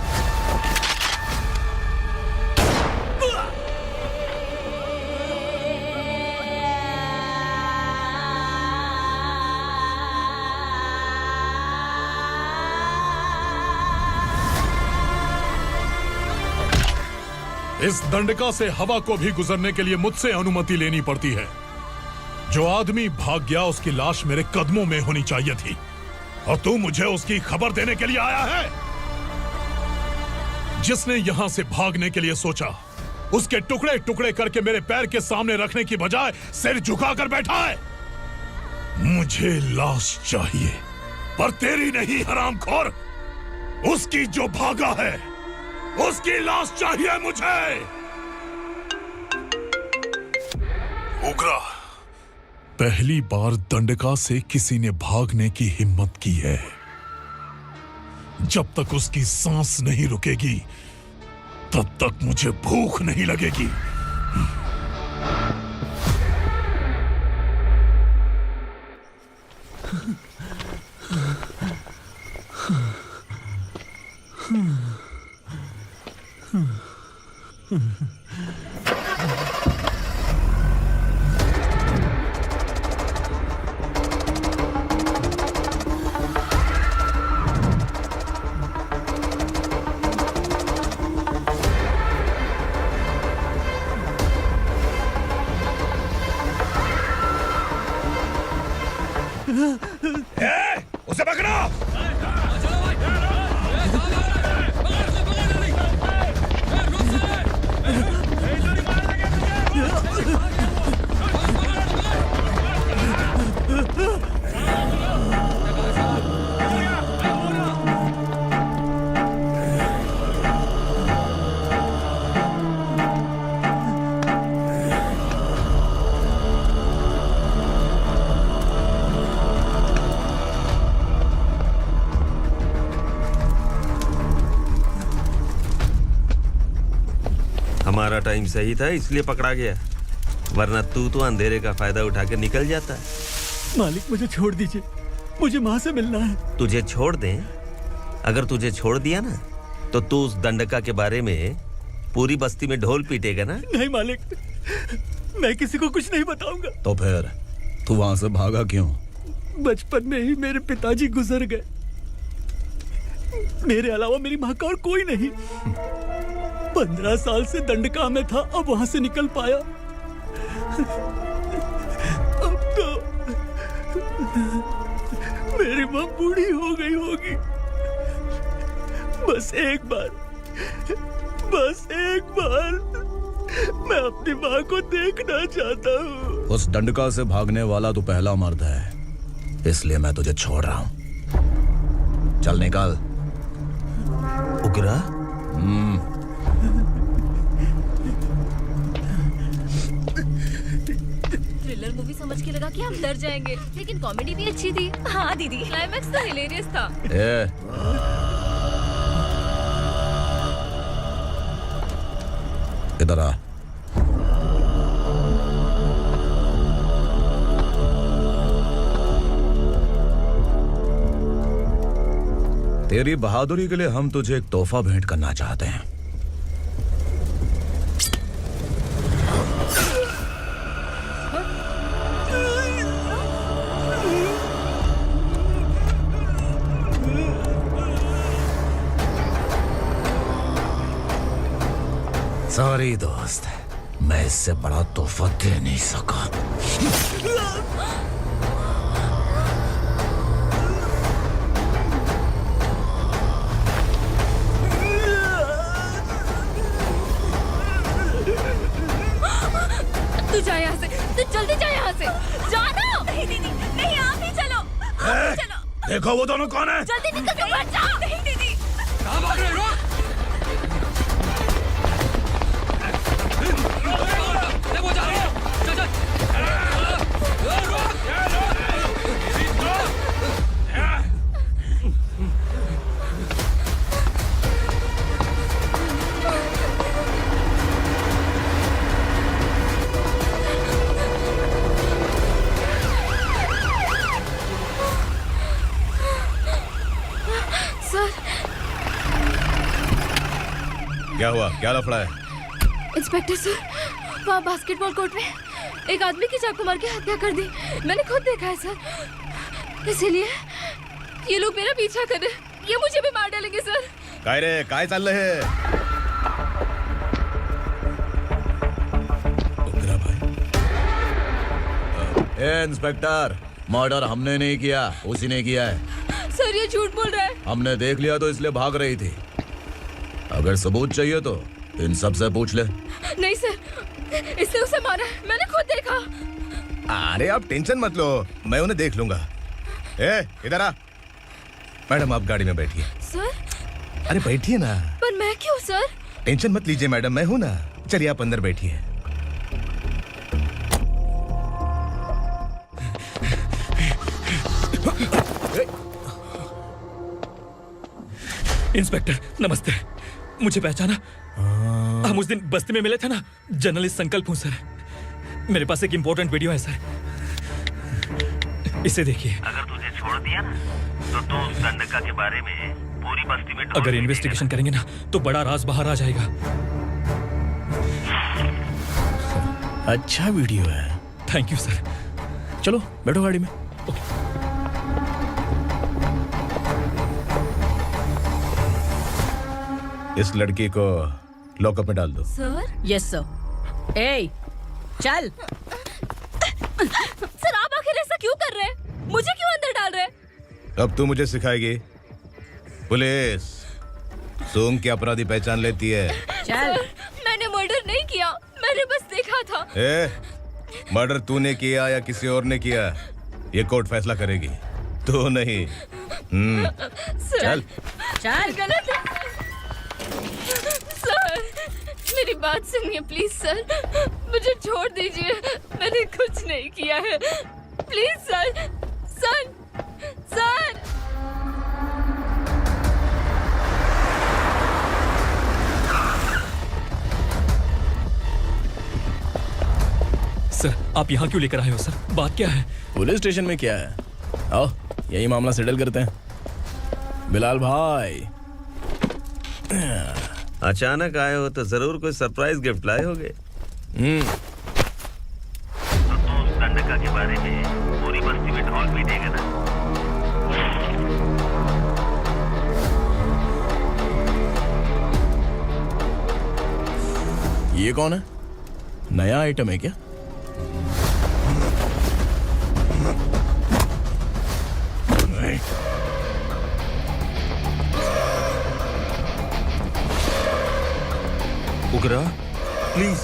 Speaker 16: इस दंडका से हवा को भी गुजरने के लिए मुझसे अनुमति लेनी पड़ती है। जो आदमी भाग गया उसकी लाश मेरे कदमों में होनी चाहिए थी, और तू मुझे उसकी खबर देने के लिए आया है। जिसने यहां से भागने के लिए सोचा उसके टुकड़े टुकड़े करके मेरे पैर के सामने रखने की बजाय सिर झुकाकर बैठा है। मुझे लाश चाहिए, पर तेरी नहीं हरामखोर, उसकी जो भागा है उसकी लाश चाहिए मुझे। उग्रा, पहली बार दंडका से किसी ने भागने की हिम्मत की है। जब तक उसकी सांस नहीं रुकेगी तब तक मुझे भूख नहीं लगेगी।
Speaker 1: उसे पकड़ो।
Speaker 9: हमारा टाइम सही था इसलिए पकड़ा गया, वरना तू तो अंधेरे का फायदा उठा के निकल जाता है।
Speaker 11: मालिक मुझे छोड़ दीजिए, मुझे माँ से मिलना है।
Speaker 9: तुझे छोड़ दें? अगर तुझे छोड़ दिया ना तो तू उस दंडका के बारे में पूरी बस्ती में ढोल पीटेगा ना।
Speaker 11: नहीं मालिक, मैं किसी को कुछ नहीं बताऊंगा।
Speaker 3: तो फिर तू वहां से भागा क्यों?
Speaker 11: बचपन में ही मेरे पिताजी गुजर गए, मेरे अलावा मेरी माँ का और कोई नहीं। 15 साल से दंडका में था, अब वहां से निकल पाया। अब तो मेरी माँ बूढ़ी हो गई होगी। बस एक बार मैं अपनी माँ को देखना चाहता हूँ।
Speaker 3: उस दंडका से भागने वाला तू पहला मर्द है, इसलिए मैं तुझे छोड़ रहा हूँ। चल निकल।
Speaker 9: उग्रा?
Speaker 13: थ्रिलर मूवी समझ के लगा कि हम डर जाएंगे, लेकिन कॉमेडी भी अच्छी थी। हाँ दीदी, क्लाइमैक्स तो हिलेरियस था।
Speaker 3: इधर आ। तेरी बहादुरी के लिए हम तुझे एक तोहफा भेंट करना चाहते हैं। सॉरी दोस्त, मैं इससे बड़ा तोहफा दे नहीं सका।
Speaker 13: तू जा यहाँ से, तू जल्दी जा यहाँ से। जाना। नहीं दीदी, नहीं आप ही चलो, आप ही चलो।
Speaker 3: देखो वो दोनों कौन है?
Speaker 13: जल्दी निकल के मत जाओ। नहीं दीदी।
Speaker 14: कहाँ भाग रहे हो? वो जा रहे हो। चल चल।
Speaker 13: सर।
Speaker 3: क्या हुआ? क्या लफड़ा है?
Speaker 13: इंस्पेक्टर सर, वहाँ बास्केटबॉल कोर्ट में एक आदमी की चाकू मार के हत्या कर दी। मैंने खुद देखा है सर, इसीलिए ये लोग मेरा पीछा कर रहे हैं। ये मुझे भी मार डालेंगे सर।
Speaker 3: काय रे, काय चाललंय हे? उग्रा भाई। ए इंस्पेक्टर, मर्डर हमने नहीं किया, उसी ने किया है।
Speaker 13: सर ये झूठ बोल रहा है।
Speaker 3: हमने देख लिया तो इसलिए भाग रही थी। अगर सबूत चाहिए तो इन सब से पूछ ले।
Speaker 13: नहीं सर, इसने उसे मारा है, मैंने खुद देखा।
Speaker 5: अरे आप टेंशन मत लो, मैं उन्हें देख लूंगा। ए, इधर आ। मैडम आप गाड़ी में बैठिए।
Speaker 13: सर।
Speaker 5: अरे बैठिए ना।
Speaker 13: पर मैं क्यों सर?
Speaker 5: टेंशन मत लीजिए मैडम, मैं हूं ना। चलिए आप अंदर बैठिए।
Speaker 15: इंस्पेक्टर नमस्ते, मुझे पहचाना? हम उस दिन बस्ती में मिले थे ना। जर्नलिस्ट संकल्प हूँ सर। मेरे पास एक इम्पोर्टेंट वीडियो है सर, इसे देखिए।
Speaker 9: अगर तुझे छोड़ दिया ना तो तू उस दंडका के बारे में पूरी बस्ती में
Speaker 15: अगर इन्वेस्टिगेशन करेंगे ना तो बड़ा राज बाहर आ जाएगा।
Speaker 3: अच्छा वीडियो है।
Speaker 15: Thank you sir. चलो बैठो गाड़ी में।
Speaker 5: इस लड़की को लॉकअप में डाल दो।
Speaker 13: सर।
Speaker 10: Yes sir. ए चल।
Speaker 13: सर आप आखिर ऐसा क्यों कर रहे हैं? मुझे क्यों
Speaker 5: अब तू मुझे सिखाएगी? पुलिस सोंग की अपराधी पहचान लेती है।
Speaker 10: चल।
Speaker 13: मैंने मर्डर नहीं किया, मैंने बस देखा था।
Speaker 5: मर्डर तूने किया या किसी और ने किया, ये कोर्ट फैसला करेगी, तू नहीं। चल
Speaker 10: चल।
Speaker 13: गलत है सर, मेरी बात सुनिए प्लीज सर, मुझे छोड़ दीजिए, मैंने कुछ नहीं किया है, please sir. Sir sir
Speaker 15: sir, आप यहाँ क्यों लेकर आए हो सर? बात क्या है?
Speaker 2: पुलिस स्टेशन में क्या है? आओ यही मामला सेटल करते हैं। बिलाल भाई,
Speaker 9: अचानक आए हो तो जरूर कोई सरप्राइज गिफ्ट लाए होगे। तो उस गंडका के बारे में पूरी बस्ती में ढोल पीटेगा ना।
Speaker 2: ये कौन है? नया आइटम है क्या?
Speaker 9: उगरा, प्लीज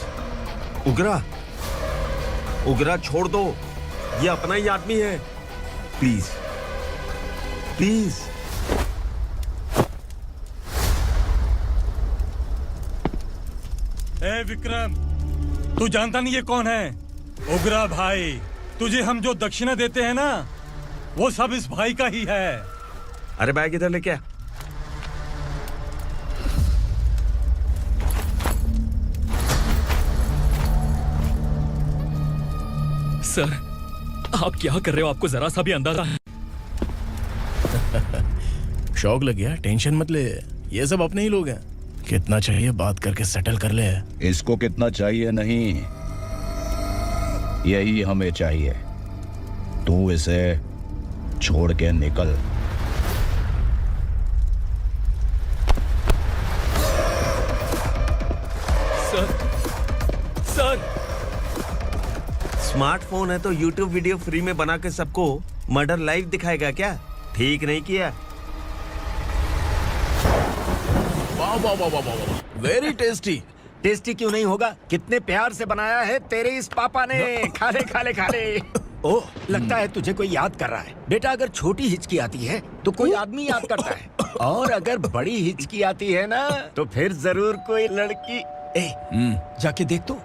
Speaker 9: उगरा, उगरा छोड़ दो, ये अपना ही आदमी है, प्लीज प्लीज।
Speaker 6: ए विक्रम, तू जानता नहीं ये कौन है? उगरा भाई। तुझे हम जो दक्षिणा देते हैं ना, वो सब इस भाई का ही है।
Speaker 9: अरे बैग इधर लेके आ।
Speaker 15: सर, आप क्या कर रहे हो? आपको जरा सा भी अंदाजा है?
Speaker 2: शौक लग गया? टेंशन मत ले, ये सब अपने ही लोग हैं। कितना चाहिए बात करके सेटल कर ले।
Speaker 17: इसको कितना चाहिए नहीं, यही हमें चाहिए। तू इसे छोड़ के निकल।
Speaker 15: सर,
Speaker 9: स्मार्टफोन है तो YouTube वीडियो फ्री में बना के सबको मर्डर लाइव दिखाएगा क्या? ठीक नहीं किया।
Speaker 2: वाह वाह वाह वाह वाह, वेरी टेस्टी।
Speaker 7: टेस्टी क्यों नहीं होगा? कितने प्यार से बनाया है तेरे इस पापा ने। खा ले खा ले खा ले। ओह, लगता है तुझे कोई याद कर रहा है। बेटा, अगर छोटी हिचकी आती है तो कोई आदमी याद करता है, और अगर बड़ी हिचकी आती है ना तो फिर जरूर कोई लड़की। जाके देख तो।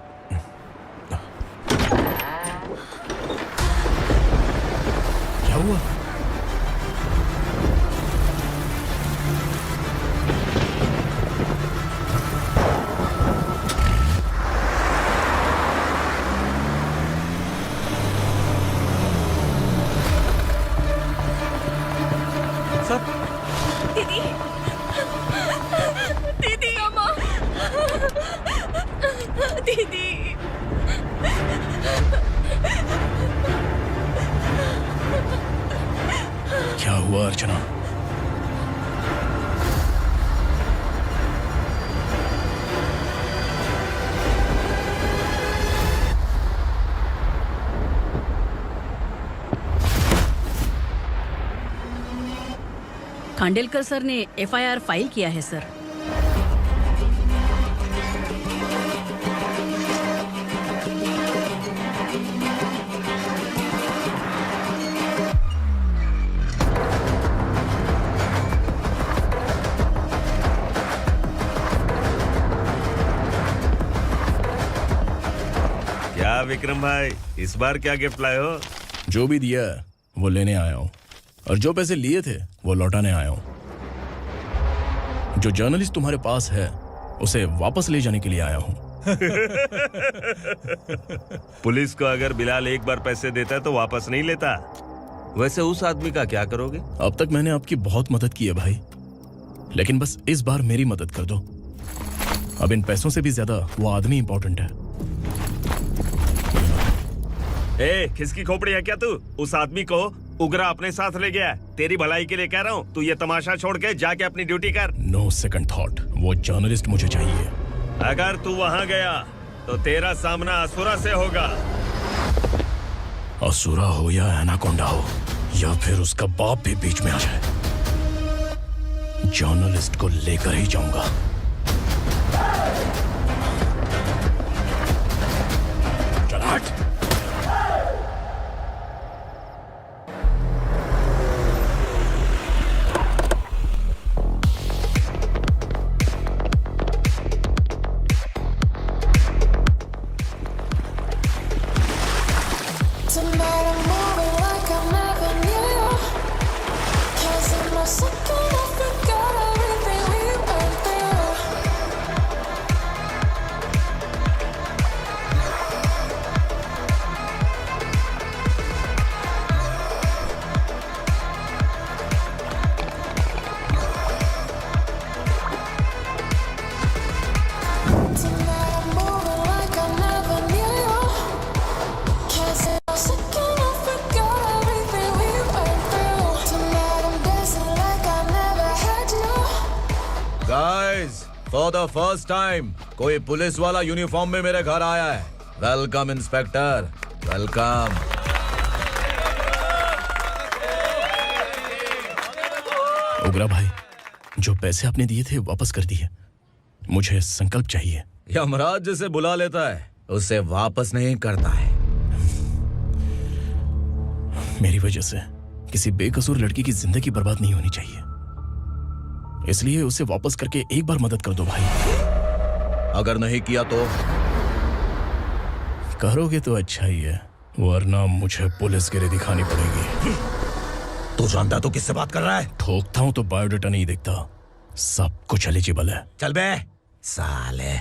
Speaker 2: क्या हुआ?
Speaker 13: दीदी, दीदी, अम्मा, दीदी।
Speaker 2: क्या हुआ अर्चना?
Speaker 10: खांडेलकर सर ने FIR फाइल किया है सर।
Speaker 9: क्या विक्रम भाई, इस बार क्या गिफ्ट लाए हो?
Speaker 2: जो भी दिया है वो लेने आया हूँ, और जो पैसे लिए थे वो लौटाने आया हूँ। जो जर्नलिस्ट तुम्हारे पास है उसे वापस ले जाने के लिए आया हूँ।
Speaker 9: पुलिस को अगर बिलाल एक बार पैसे देता है तो वापस नहीं लेता। वैसे उस आदमी का क्या करोगे?
Speaker 2: अब तक मैंने आपकी बहुत मदद की है भाई, लेकिन बस इस बार मेरी मदद कर दो। अब इन पैसों से भी ज्यादा वो आदमी इंपॉर्टेंट है।
Speaker 9: खिसकी खोपड़ी है क्या तू? उस आदमी को उगरा अपने साथ ले गया। तेरी भलाई के लिए कह रहा हूँ, तू ये तमाशा छोड़ के जाके अपनी ड्यूटी कर।
Speaker 2: नो सेकंड थॉट, वो जर्नलिस्ट मुझे चाहिए।
Speaker 9: अगर तू वहाँ गया तो तेरा सामना असुरा से होगा।
Speaker 2: असुरा हो या एनाकोंडा हो, या फिर उसका बाप भी बीच में आ जाए, जर्नलिस्ट को लेकर ही जाऊंगा। चल हट।
Speaker 17: फॉर द फर्स्ट टाइम कोई पुलिस वाला यूनिफॉर्म में मेरे घर आया है। Welcome inspector, welcome.
Speaker 2: उग्रा भाई, जो पैसे आपने दिए थे वापस कर दिए। मुझे संकल्प चाहिए।
Speaker 17: यमराज जिसे बुला लेता है उसे वापस नहीं करता है।
Speaker 2: मेरी वजह से किसी बेकसूर लड़की की जिंदगी बर्बाद नहीं होनी चाहिए, इसलिए उसे वापस करके एक बार मदद कर दो भाई।
Speaker 17: अगर नहीं किया तो?
Speaker 2: करोगे तो अच्छा ही है, वरना मुझे पुलिसगिरी दिखानी पड़ेगी।
Speaker 17: तू जानता तो किससे बात कर रहा है?
Speaker 2: ठोकता हूं तो बायोडाटा नहीं दिखता, सब कुछ एलिजिबल है।
Speaker 17: चल बे साले।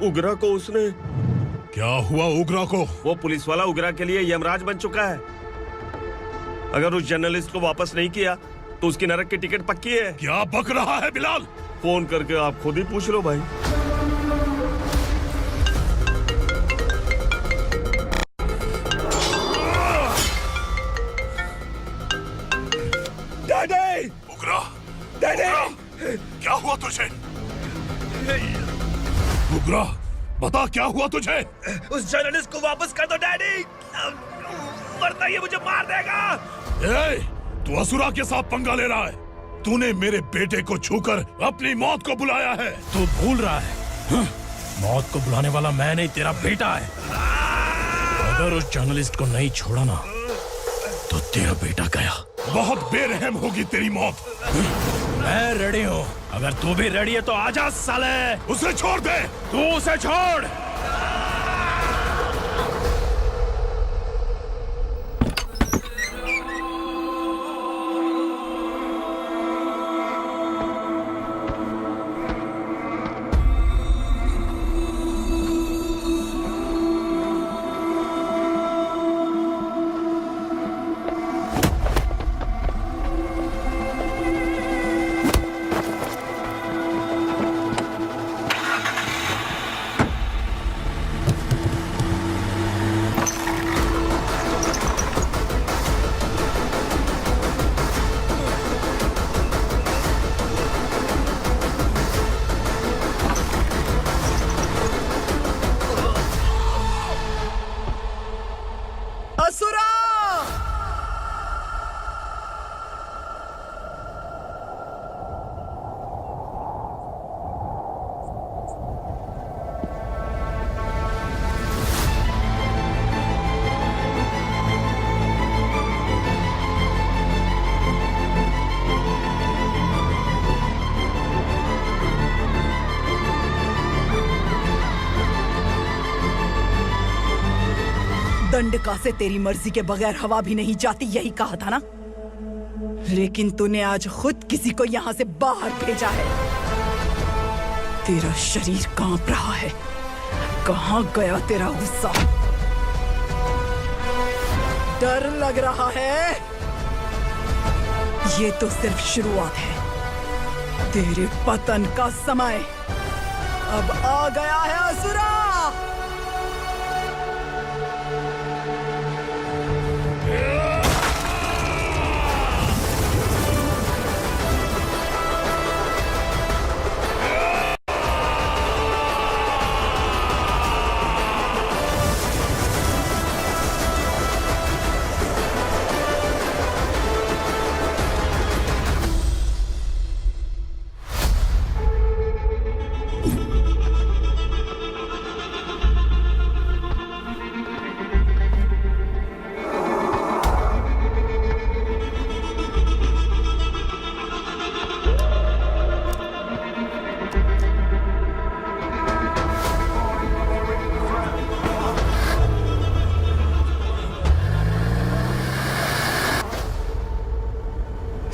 Speaker 9: उग्रा को उसने।
Speaker 16: क्या हुआ उग्रा को?
Speaker 9: वो पुलिस वाला उग्रा के लिए यमराज बन चुका है। अगर उस जर्नलिस्ट को वापस नहीं किया तो उसकी नरक की टिकट पक्की है।
Speaker 16: क्या बक रहा है बिलाल?
Speaker 9: फोन करके आप खुद ही पूछ लो भाई।
Speaker 16: डैडी! उग्रा! डैडी! क्या हुआ तुझे? उग्रा, बता क्या हुआ तुझे?
Speaker 9: उस जर्नलिस्ट को वापस कर दो डैडी, वरना ये मुझे मार देगा।
Speaker 16: ए, तू असुरा के साथ पंगा ले रहा है। तूने मेरे बेटे को छूकर अपनी मौत को बुलाया है।
Speaker 2: तू भूल रहा है, मौत को बुलाने वाला मैं नहीं, तेरा बेटा है। अगर उस जर्नलिस्ट को नहीं छोड़ा ना तो तेरा बेटा गया।
Speaker 16: बहुत बेरहम होगी तेरी मौत।
Speaker 2: मैं रेडी हूँ, अगर तू भी रेडी है तो आजा साले।
Speaker 16: उसे छोड़ दे।
Speaker 2: तू उसे छोड़।
Speaker 10: दंडका से तेरी मर्जी के बगैर हवा भी नहीं जाती, यही कहा था ना? लेकिन तूने आज खुद किसी को यहाँ से बाहर भेजा है। तेरा शरीर कांप रहा है। कहाँ गया तेरा गुस्सा? डर लग रहा है? ये तो सिर्फ शुरुआत है। तेरे पतन का समय अब आ गया है असुरा।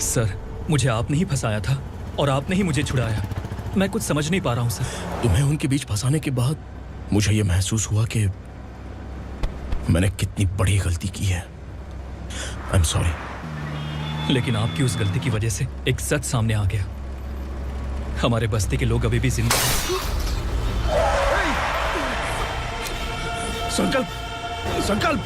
Speaker 15: सर, मुझे आपने ही फंसाया था और आपने ही मुझे छुड़ाया। मैं कुछ समझ नहीं पा रहा हूँ सर।
Speaker 2: तुम्हें उनके बीच फंसाने के बाद मुझे ये महसूस हुआ कि मैंने कितनी बड़ी गलती की है। I am sorry.
Speaker 15: लेकिन आपकी उस गलती की वजह से एक सच सामने आ गया। हमारे बस्ती के लोग अभी भी जिंदा हैं।
Speaker 2: संकल्प, संकल्प।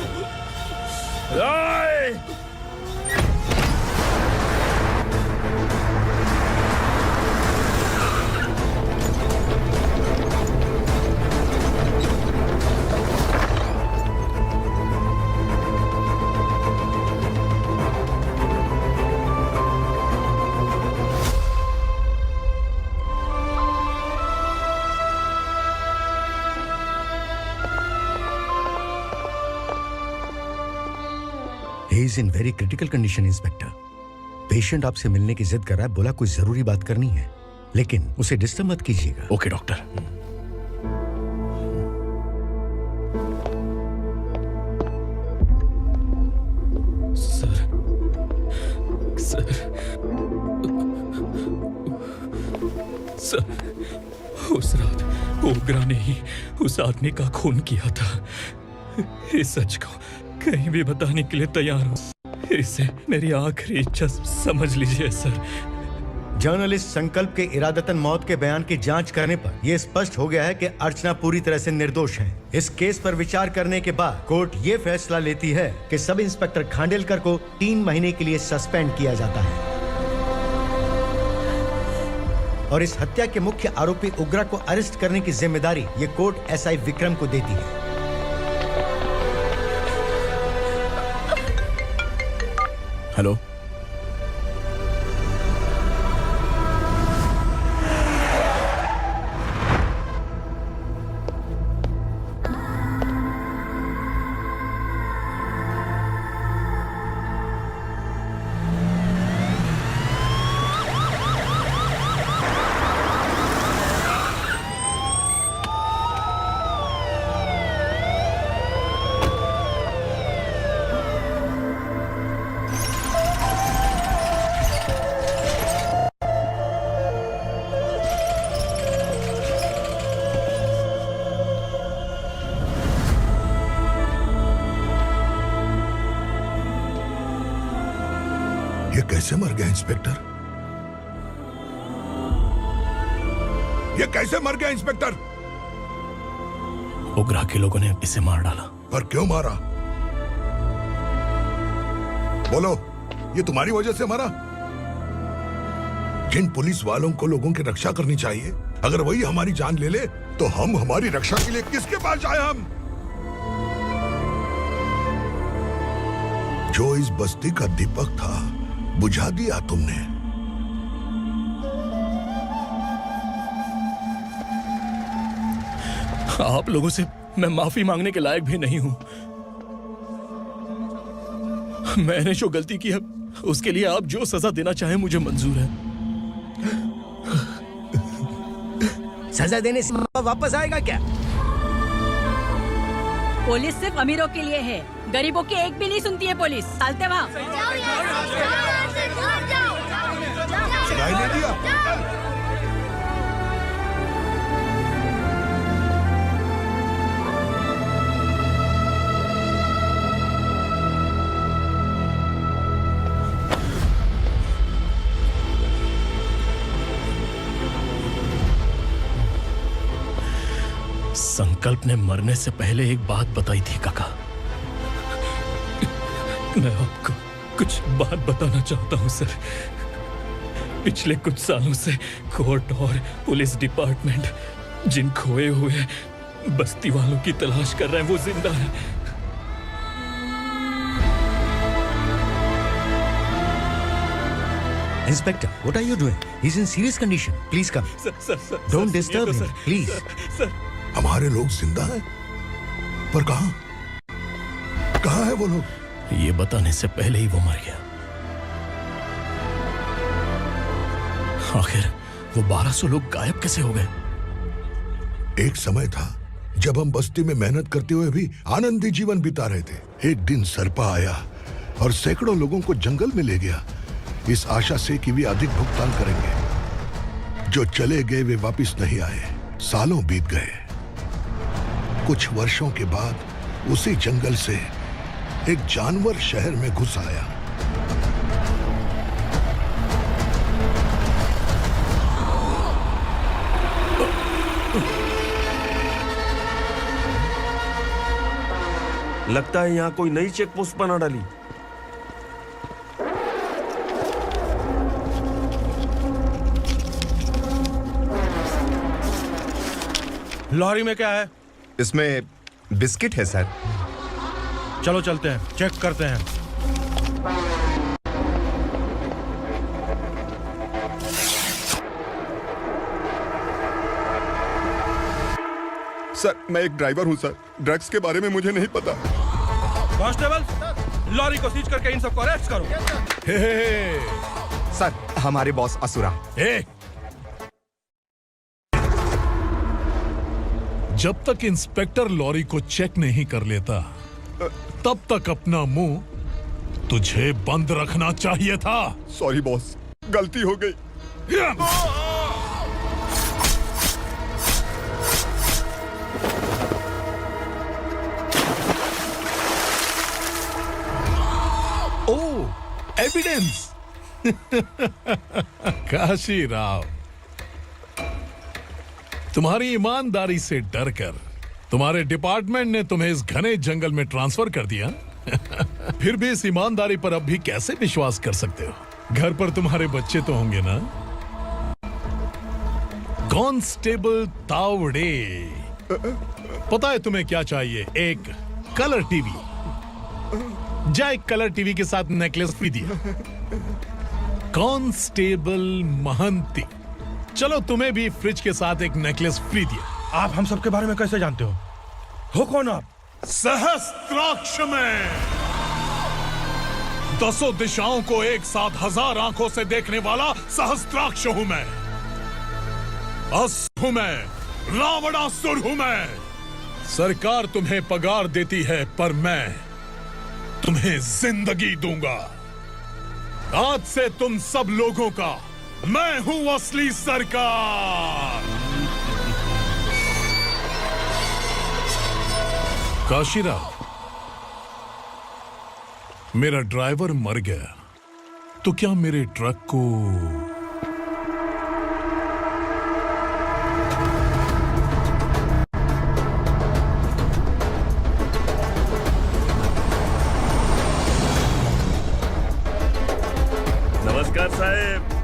Speaker 18: He is in very critical condition, inspector. Patient आपसे मिलने की जिद कर रहा है, बोला कोई जरूरी बात करनी है, लेकिन उसे डिस्टर्ब मत कीजिएगा।
Speaker 2: Okay doctor.
Speaker 15: सर, उस रात ओग्रा ने ही उस आदमी का खून किया था। इस सच को कहीं भी बताने के लिए तैयार हूँ। इसे मेरी आखिरी इच्छा समझ लीजिए सर।
Speaker 18: जर्नलिस्ट संकल्प के इरादतन मौत के बयान की जांच करने पर यह स्पष्ट हो गया है कि अर्चना पूरी तरह से निर्दोष है। इस केस पर विचार करने के बाद कोर्ट ये फैसला लेती है कि सब इंस्पेक्टर खांडेलकर को 3 महीने के लिए सस्पेंड किया जाता है और इस हत्या के मुख्य आरोपी उग्रा को अरेस्ट करने की जिम्मेदारी ये कोर्ट एसआई विक्रम को देती है।
Speaker 2: हेलो,
Speaker 4: ये कैसे मर गया इंस्पेक्टर? ये कैसे मर गया इंस्पेक्टर?
Speaker 2: ओग्रा के लोगों ने इसे मार डाला।
Speaker 4: पर क्यों मारा? बोलो, ये तुम्हारी वजह से मरा? जिन पुलिस वालों को लोगों की रक्षा करनी चाहिए, अगर वही हमारी जान ले ले तो हम हमारी रक्षा के लिए किसके पास जाए? हम जो इस बस्ती का दीपक था बुझा दिया तुमने।
Speaker 2: आप लोगों से मैं माफी मांगने के लायक भी नहीं हूं। मैंने जो गलती की है उसके लिए आप जो सजा देना चाहें मुझे मंजूर है।
Speaker 11: सजा देने से वापस आएगा क्या?
Speaker 10: पुलिस सिर्फ अमीरों के लिए है, गरीबों की एक भी नहीं सुनती है पुलिस। चलते वहाँ।
Speaker 4: सुनाई नहीं दिया?
Speaker 2: संकल्प ने मरने से पहले एक बात बताई थी काका। मैं आपको कुछ बात बताना चाहता हूं सर। पिछले कुछ सालों से कोर्ट और पुलिस डिपार्टमेंट जिन खोए हुए बस्ती वालों की तलाश कर रहे हैं वो जिंदा है।
Speaker 18: Inspector, what are you doing? He's in serious condition. Please come.
Speaker 2: Sir,
Speaker 18: Don't disturb him, please.
Speaker 2: Sir,
Speaker 4: हमारे लोग जिंदा हैं? पर कहां? कहां है वो लोग?
Speaker 2: ये बताने से पहले ही वो मर गया। आखिर वो 1200 लोग गायब कैसे हो गए?
Speaker 4: एक समय था जब हम बस्ती में मेहनत करते हुए भी आनंदी जीवन बिता रहे थे। एक दिन सरपा आया और सैकड़ों लोगों को जंगल में ले गया, इस आशा से कि वे अधिक भुगतान करेंगे। जो चले गए वे वापस नहीं आए। सालों बीत गए। कुछ वर्षों के बाद उसी जंगल से एक जानवर शहर में घुस आया।
Speaker 9: लगता है यहाँ कोई नई चेक पोस्ट बना डाली।
Speaker 6: लॉरी में क्या है?
Speaker 1: इसमें बिस्किट है सर।
Speaker 6: चलो चलते हैं, चेक करते हैं।
Speaker 1: सर, मैं एक ड्राइवर हूं सर। ड्रग्स के बारे में मुझे नहीं पता।
Speaker 6: कांस्टेबल, लॉरी को सीज करके इन सबको अरेस्ट करो।
Speaker 1: सर, हमारे बॉस असुरा।
Speaker 16: जब तक इंस्पेक्टर लॉरी को चेक नहीं कर लेता तब तक अपना मुंह तुझे बंद रखना चाहिए था।
Speaker 1: सॉरी बॉस, गलती हो गई।
Speaker 16: एविडेंस। काशी राव, तुम्हारी ईमानदारी से डरकर तुम्हारे डिपार्टमेंट ने तुम्हें इस घने जंगल में ट्रांसफर कर दिया। फिर भी इस ईमानदारी पर अब भी कैसे विश्वास कर सकते हो? घर पर तुम्हारे बच्चे तो होंगे ना? कांस्टेबल तावड़े, पता है तुम्हें क्या चाहिए? एक कलर टीवी। जा एक कलर टीवी के साथ नेकलेस भी दिया। कांस्टेबल महंती, चलो तुम्हें भी फ्रिज के साथ एक नेकलेस फ्री दिया।
Speaker 2: आप हम सबके बारे में कैसे जानते हो कौन आप?
Speaker 16: सहस्त्राक्ष में 10 दिशाओं को एक साथ 1000 आंखों से देखने वाला सहस्त्राक्ष हूं मैं। असुर हूं मैं, रावणासुर हूं मैं। सरकार तुम्हें पगार देती है पर मैं तुम्हें जिंदगी दूंगा। आज से तुम सब लोगों का मैं हूं असली सरकार। काशीराव, मेरा ड्राइवर मर गया तो क्या मेरे ट्रक को
Speaker 2: नमस्कार साहब।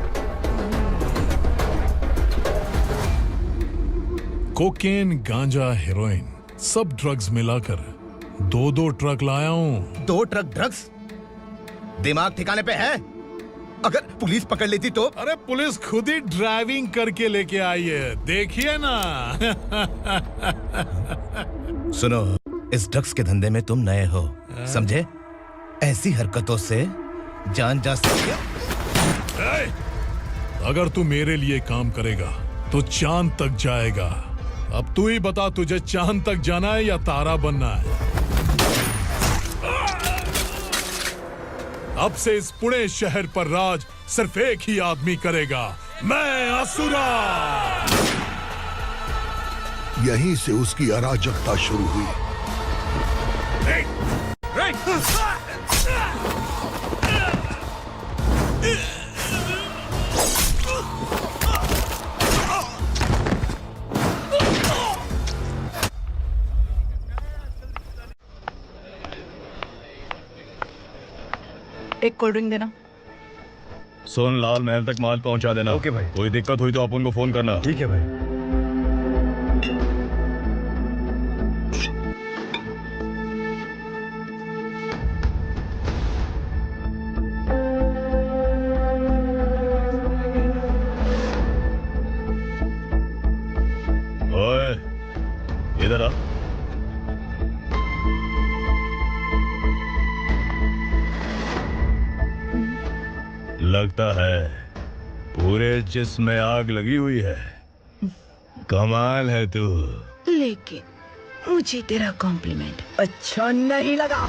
Speaker 16: कोकेन, गांजा, हेरोइन, सब ड्रग्स मिलाकर 2 ट्रक लाया हूं।
Speaker 5: 2 ट्रक ड्रग्स? दिमाग ठिकाने पे है? अगर पुलिस पकड़ लेती तो?
Speaker 16: अरे पुलिस खुद ही ड्राइविंग करके लेके आई है, देखिए ना।
Speaker 5: सुनो, इस ड्रग्स के धंधे में तुम नए हो, समझे? ऐसी हरकतों से जान जा सकती है।
Speaker 16: अगर तू मेरे लिए काम करेगा तो चांद तक जाएगा। अब तू ही बता, तुझे चांद तक जाना है या तारा बनना है? अब से इस पुणे शहर पर राज सिर्फ एक ही आदमी करेगा, मैं असुरा।
Speaker 4: यहीं से उसकी अराजकता शुरू हुई।
Speaker 10: एक कोल्ड ड्रिंक देना।
Speaker 3: सोनलाल महल तक माल पहुंचा देना। ओके भाई। कोई दिक्कत हुई तो अपन को फोन करना।
Speaker 18: ठीक है भाई।
Speaker 3: ओए, इधर आ। लगता है पूरे जिस्म में आग लगी हुई है। कमाल है तू।
Speaker 10: लेकिन मुझे तेरा कॉम्प्लीमेंट अच्छा नहीं लगा।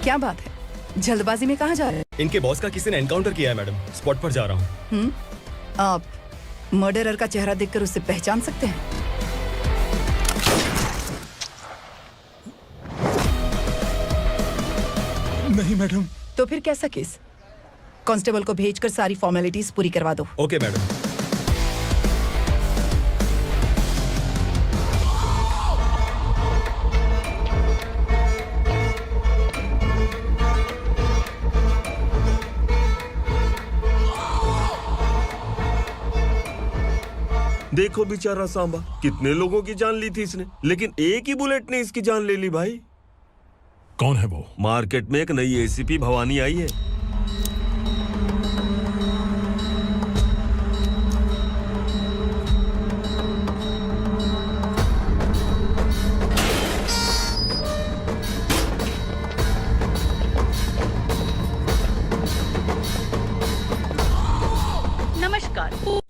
Speaker 10: क्या बात है, जल्दबाजी में कहाँ जा रहे हैं?
Speaker 3: इनके बॉस का किसी ने एनकाउंटर किया है मैडम, स्पॉट पर जा रहा हूँ।
Speaker 10: आप मर्डरर का चेहरा देखकर उसे पहचान सकते हैं?
Speaker 3: नहीं मैडम।
Speaker 10: तो फिर कैसा केस? कांस्टेबल को भेजकर सारी फॉर्मेलिटीज पूरी करवा दो।
Speaker 3: Okay madam.
Speaker 9: देखो बेचारा सांबा, कितने लोगों की जान ली थी इसने, लेकिन एक ही बुलेट ने इसकी जान ले ली भाई।
Speaker 16: कौन है वो?
Speaker 9: मार्केट में एक नई एसीपी भवानी आई है।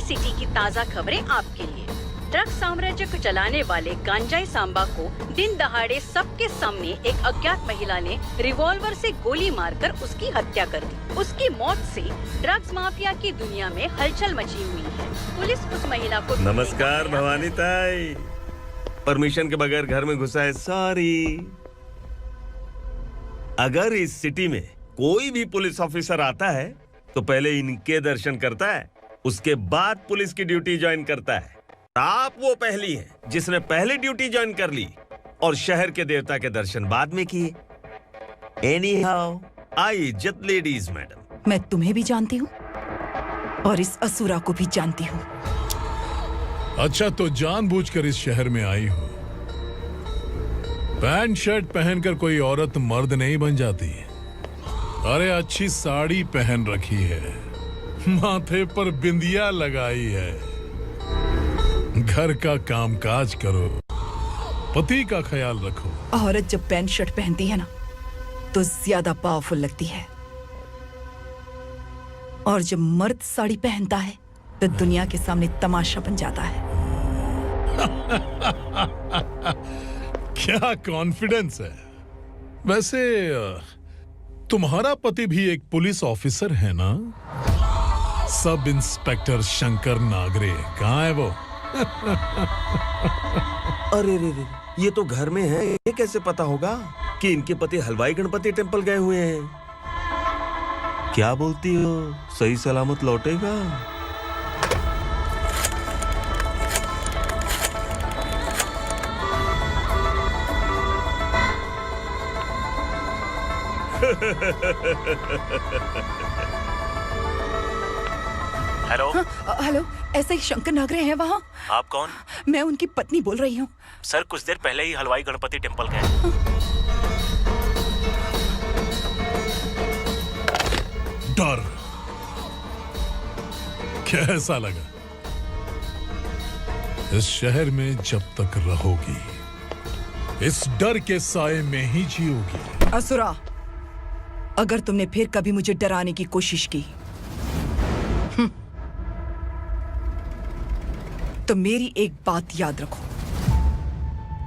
Speaker 19: सिटी की ताज़ा खबरें आपके लिए। ड्रग साम्राज्य को चलाने वाले गांजाई सांबा को दिन दहाड़े सबके सामने एक अज्ञात महिला ने रिवॉल्वर से गोली मारकर उसकी हत्या कर दी। उसकी मौत से ड्रग्स माफिया की दुनिया में हलचल मची हुई है। पुलिस उस महिला को
Speaker 9: नमस्कार भवानी ताई, परमिशन के बगैर घर में घुसा है, सॉरी। अगर इस सिटी में कोई भी पुलिस ऑफिसर आता है तो पहले इनके दर्शन करता है, उसके बाद पुलिस की ड्यूटी ज्वाइन करता है। आप वो पहली हैं जिसने पहले ड्यूटी ज्वाइन कर ली और शहर के देवता के दर्शन बाद में किए। एनीहाउ, आई इज्जत लेडीज मैडम।
Speaker 10: मैं तुम्हें भी जानती हूँ और इस असुरा को भी जानती हूँ।
Speaker 16: अच्छा, तो जानबूझकर इस शहर में आई हो। पैंट शर्ट पहनकर कोई औरत मर्द नहीं बन जाती। अरे अच्छी साड़ी पहन रखी है, माथे पर बिंदिया लगाई है, घर का कामकाज करो, पति का ख्याल रखो।
Speaker 10: औरत जब पैंट शर्ट पहनती है ना तो ज्यादा पावरफुल लगती है, और जब मर्द साड़ी पहनता है तो दुनिया के सामने तमाशा बन जाता है।
Speaker 16: क्या कॉन्फिडेंस है। वैसे तुम्हारा पति भी एक पुलिस ऑफिसर है ना? सब इंस्पेक्टर शंकर नागरे कहाँ है वो?
Speaker 9: अरे रे रे, ये तो घर में है, ये कैसे पता होगा कि इनके पति हलवाई गणपति टेम्पल गए हुए हैं? क्या बोलती हो, सही सलामत लौटेगा?
Speaker 10: हेलो। हेलो, ऐसे ही शंकर नागरे हैं वहाँ?
Speaker 7: आप कौन?
Speaker 10: मैं उनकी पत्नी बोल रही हूँ।
Speaker 7: सर कुछ देर पहले ही हलवाई गणपति टेम्पल गए।
Speaker 16: डर कैसा लगा? इस शहर में जब तक रहोगी इस डर के साए में ही जियोगी।
Speaker 10: असुरा, अगर तुमने फिर कभी मुझे डराने की कोशिश की तो मेरी एक बात याद रखो,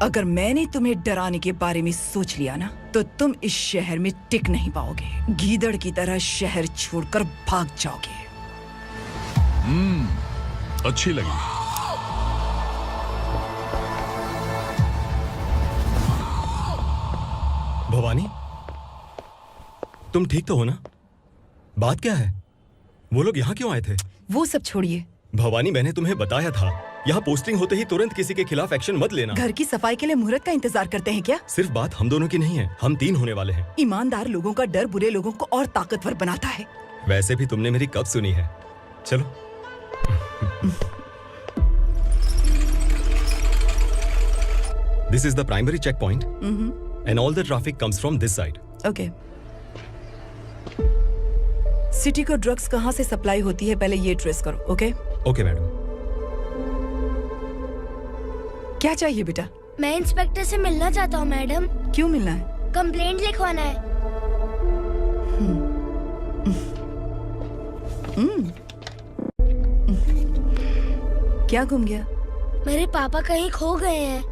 Speaker 10: अगर मैंने तुम्हें डराने के बारे में सोच लिया ना तो तुम इस शहर में टिक नहीं पाओगे। गीदड़ की तरह शहर छोड़कर भाग जाओगे।
Speaker 16: अच्छी लगी।
Speaker 3: भवानी, तुम ठीक तो हो ना? बात क्या है? वो लोग यहाँ क्यों आए थे?
Speaker 10: वो सब छोड़िए
Speaker 3: भवानी, मैंने तुम्हें बताया था यहाँ पोस्टिंग होते ही तुरंत किसी के खिलाफ एक्शन मत लेना।
Speaker 10: घर की सफाई के लिए मुहूर्त का इंतजार करते हैं क्या?
Speaker 3: सिर्फ बात हम दोनों की नहीं है, हम 3 होने वाले हैं।
Speaker 10: ईमानदार लोगों का डर बुरे लोगों को और ताकतवर बनाता है।
Speaker 3: वैसे भी तुमने मेरी कब सुनी है। चलो। This is the primary checkpoint, and all the traffic comes from this side.
Speaker 10: Okay. City को ड्रग्स कहाँ से सप्लाई होती है पहले ये ट्रेस करो। ओके?
Speaker 3: Okay madam.
Speaker 10: क्या चाहिए बेटा?
Speaker 13: मैं इंस्पेक्टर से मिलना चाहता हूँ मैडम।
Speaker 10: क्यों मिलना है?
Speaker 13: कंप्लेंट लिखवाना है।
Speaker 10: क्या गुम गया?
Speaker 13: मेरे पापा कहीं खो गए हैं।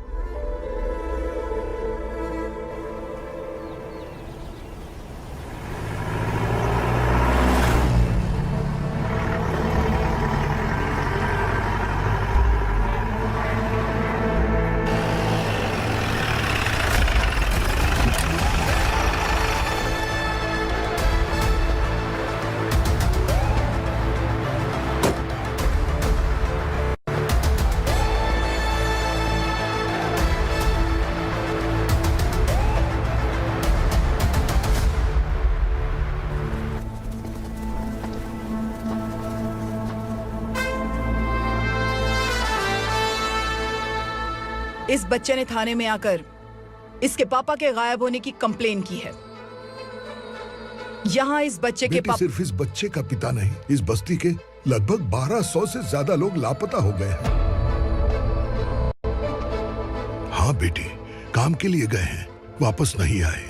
Speaker 10: इस बच्चे ने थाने में आकर इसके पापा के गायब होने की कंप्लेन की है। यहाँ इस बच्चे के पापा
Speaker 4: सिर्फ इस बच्चे का पिता नहीं, इस बस्ती के लगभग 1200 से ज्यादा लोग लापता हो गए हैं। हाँ बेटी, काम के लिए गए हैं, वापस नहीं आए।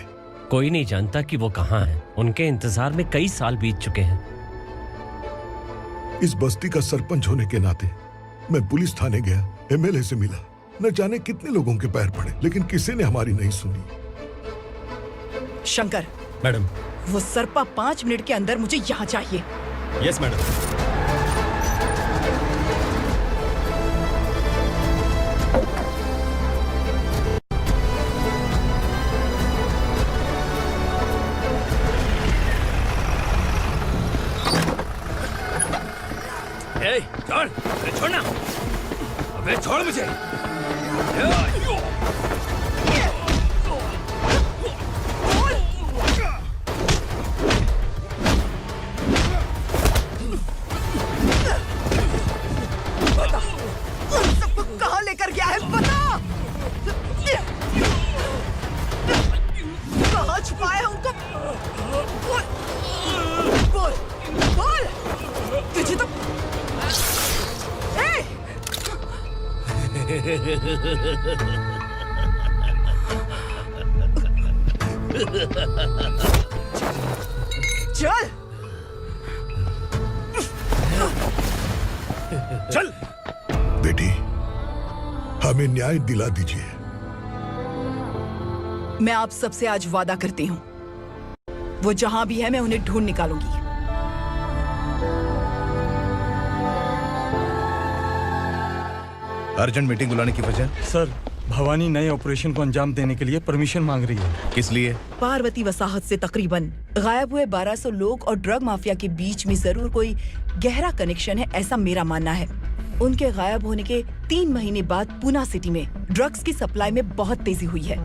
Speaker 11: कोई नहीं जानता कि वो कहाँ हैं। उनके इंतजार में कई साल बीत चुके हैं।
Speaker 4: इस बस्ती का सरपंच होने के नाते मैं पुलिस थाने गया, एमएलए से मिला, न जाने कितने लोगों के पैर पड़े, लेकिन किसी ने हमारी नहीं सुनी।
Speaker 10: शंकर,
Speaker 3: मैडम।
Speaker 10: वो सरपा 5 मिनट के अंदर मुझे यहाँ चाहिए।
Speaker 3: Yes madam.
Speaker 14: छोड़, अरे छोड़ना, अबे छोड़ मुझे।
Speaker 10: बता, उन सबको कहाँ लेकर गया है बता। कहाँ छुपाया है उनको? बोल, बोल, तुझे तो चल
Speaker 4: चल बेटी, हमें न्याय दिला दीजिए।
Speaker 10: मैं आप सबसे आज वादा करती हूँ, वो जहां भी है मैं उन्हें ढूंढ निकालूंगी।
Speaker 5: अर्जेंट मीटिंग बुलाने की वजह?
Speaker 6: सर, भवानी नए ऑपरेशन को अंजाम देने के लिए परमिशन मांग रही है।
Speaker 5: किस लिए?
Speaker 10: पार्वती वसाहत से तकरीबन गायब हुए 1200 लोग और ड्रग माफिया के बीच में जरूर कोई गहरा कनेक्शन है, ऐसा मेरा मानना है। उनके गायब होने के 3 महीने बाद पूना सिटी में ड्रग्स की सप्लाई में बहुत तेजी हुई है।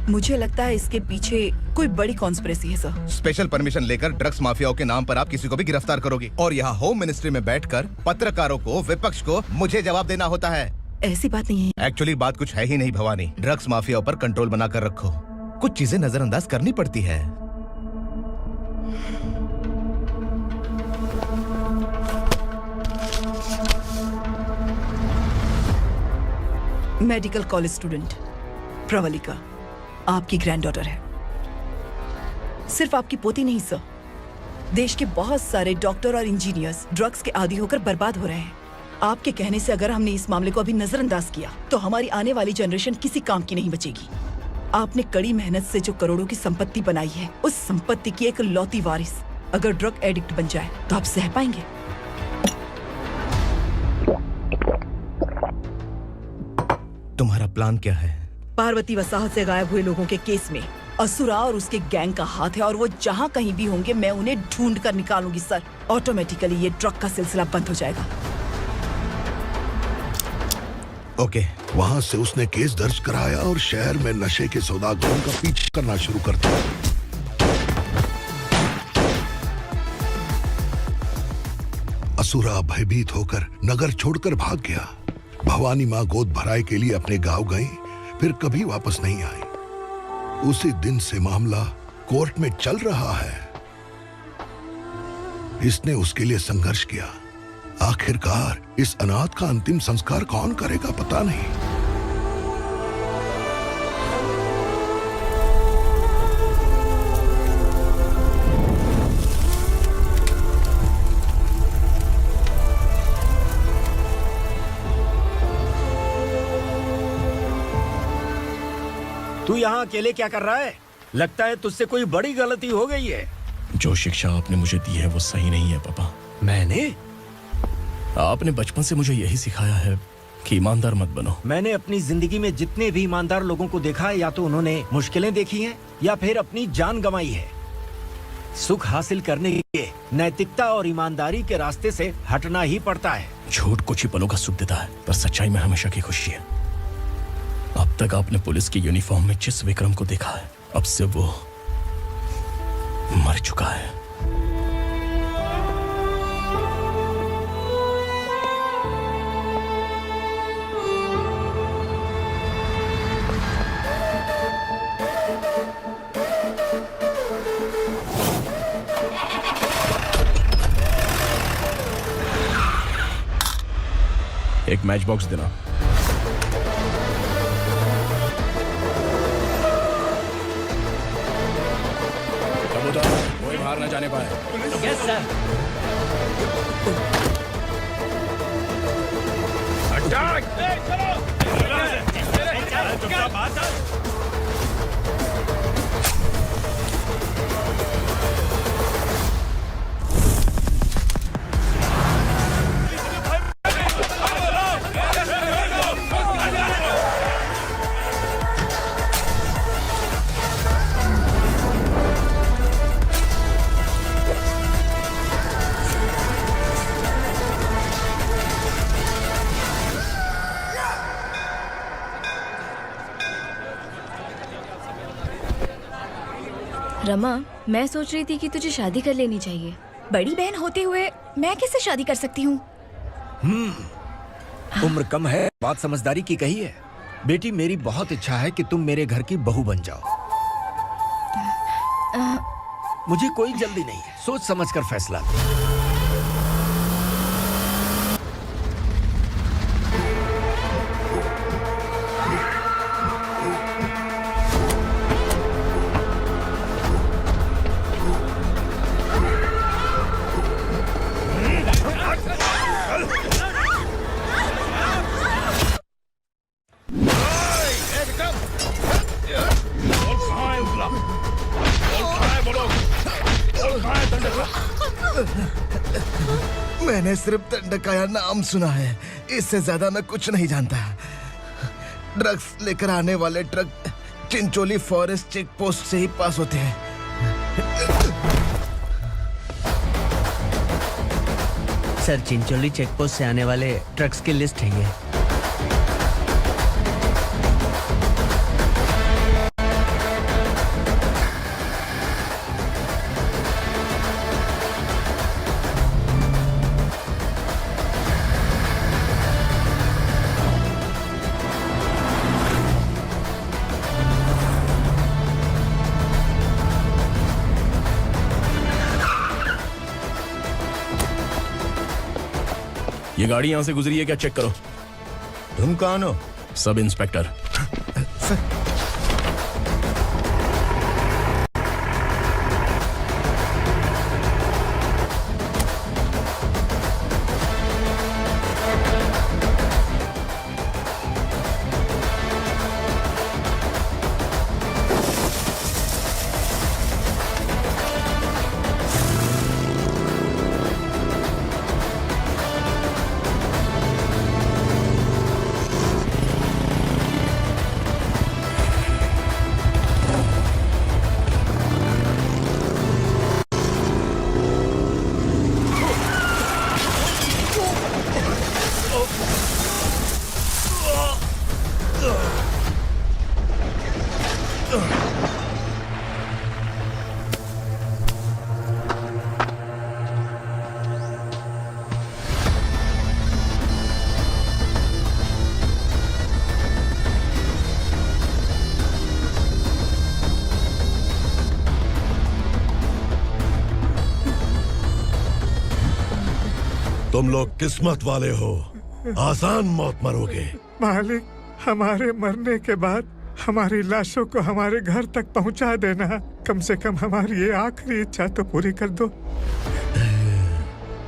Speaker 10: मुझे लगता है इसके पीछे कोई बड़ी कॉन्स्पिरेसी है सर।
Speaker 5: स्पेशल परमिशन लेकर ड्रग्स माफियाओं के नाम पर आप किसी को भी गिरफ्तार करोगे और यहाँ होम मिनिस्ट्री में बैठकर पत्रकारों को, विपक्ष को मुझे जवाब देना होता है।
Speaker 10: ऐसी बात नहीं है।
Speaker 5: एक्चुअली बात कुछ है ही नहीं भवानी। ड्रग्स माफिया पर कंट्रोल बनाकर रखो, कुछ चीजें नजरअंदाज करनी पड़ती है।
Speaker 10: मेडिकल कॉलेज स्टूडेंट प्रवलिका आपकी ग्रैंडडॉटर है। सिर्फ आपकी पोती नहीं सर, देश के बहुत सारे डॉक्टर और इंजीनियर्स ड्रग्स के आदी होकर बर्बाद हो रहे हैं। आपके कहने से अगर हमने इस मामले को अभी नजरअंदाज किया तो हमारी आने वाली जनरेशन किसी काम की नहीं बचेगी। आपने कड़ी मेहनत से जो करोड़ों की संपत्ति बनाई है, उस संपत्ति की एक लौती वारिस अगर ड्रग एडिक्ट बन जाए तो आप सह पाएंगे?
Speaker 5: तुम्हारा प्लान क्या है?
Speaker 10: पार्वती वसाहत से गायब हुए लोगों के केस में असुरा और उसके गैंग का हाथ है और वो जहाँ कहीं भी होंगे मैं उन्हें ढूंढ कर निकालूंगी सर। ऑटोमेटिकली ये ड्रग का सिलसिला बंद हो जाएगा।
Speaker 5: ओके।
Speaker 4: वहाँ से उसने केस दर्ज कराया और शहर में नशे के सौदागरों का पीछा करना शुरू कर दिया। असुरा भयभीत होकर नगर छोड़कर भाग गया। भवानी माँ गोद भराई के लिए अपने गांव गई, फिर कभी वापस नहीं आई। उसी दिन से मामला कोर्ट में चल रहा है। इसने उसके लिए संघर्ष किया। आखिरकार इस अनाथ का अंतिम संस्कार कौन करेगा पता नहीं।
Speaker 7: तू यहाँ अकेले क्या कर रहा है? लगता है तुझसे कोई बड़ी गलती हो गई है।
Speaker 2: जो शिक्षा आपने मुझे दी है वो सही नहीं है पापा।
Speaker 7: मैंने?
Speaker 2: आपने बचपन से मुझे यही सिखाया है कि ईमानदार मत बनो।
Speaker 7: मैंने अपनी जिंदगी में जितने भी ईमानदार लोगों को देखा है, या तो उन्होंने मुश्किलें देखी हैं या फिर अपनी जान गंवाई है। सुख हासिल करने के लिए नैतिकता और ईमानदारी के रास्ते से हटना ही पड़ता है।
Speaker 2: झूठ कुछ ही पलों का सुख देता है, पर सच्चाई में हमेशा की खुशी है। अब तक आपने पुलिस की यूनिफॉर्म में जिस विक्रम को देखा है, अब से वो मर चुका है। एक मैच बॉक्स देना। कबूतर कोई बाहर न जाने पाए।
Speaker 11: Yes sir.
Speaker 13: रमा, मैं सोच रही थी कि तुझे शादी कर लेनी चाहिए।
Speaker 8: बड़ी बहन होते हुए मैं कैसे शादी कर सकती हूँ?
Speaker 7: उम्र कम है, बात समझदारी की कही है। बेटी, मेरी बहुत इच्छा है कि तुम मेरे घर की बहू बन जाओ। मुझे कोई जल्दी नहीं है, सोच समझ कर फैसला ले।
Speaker 5: मैंने सिर्फ दंडकाया नाम सुना है, इससे ज्यादा मैं कुछ नहीं जानता। ड्रग्स लेकर आने वाले truck Chincholi forest check post से ही पास होते हैं।
Speaker 11: सर, चिंचोली चेक पोस्ट से आने वाले ट्रक्स की लिस्ट है ये।
Speaker 2: ये गाड़ी यहाँ से गुजरी है क्या, चेक करो।
Speaker 18: तुम कौन हो?
Speaker 2: Sub inspector.
Speaker 4: तुम लोग किस्मत वाले हो, आसान मौत मरोगे।
Speaker 20: मालिक, हमारे मरने के बाद हमारी लाशों को हमारे घर तक पहुंचा देना। कम से कम हमारी ये आखिरी इच्छा तो पूरी कर दो।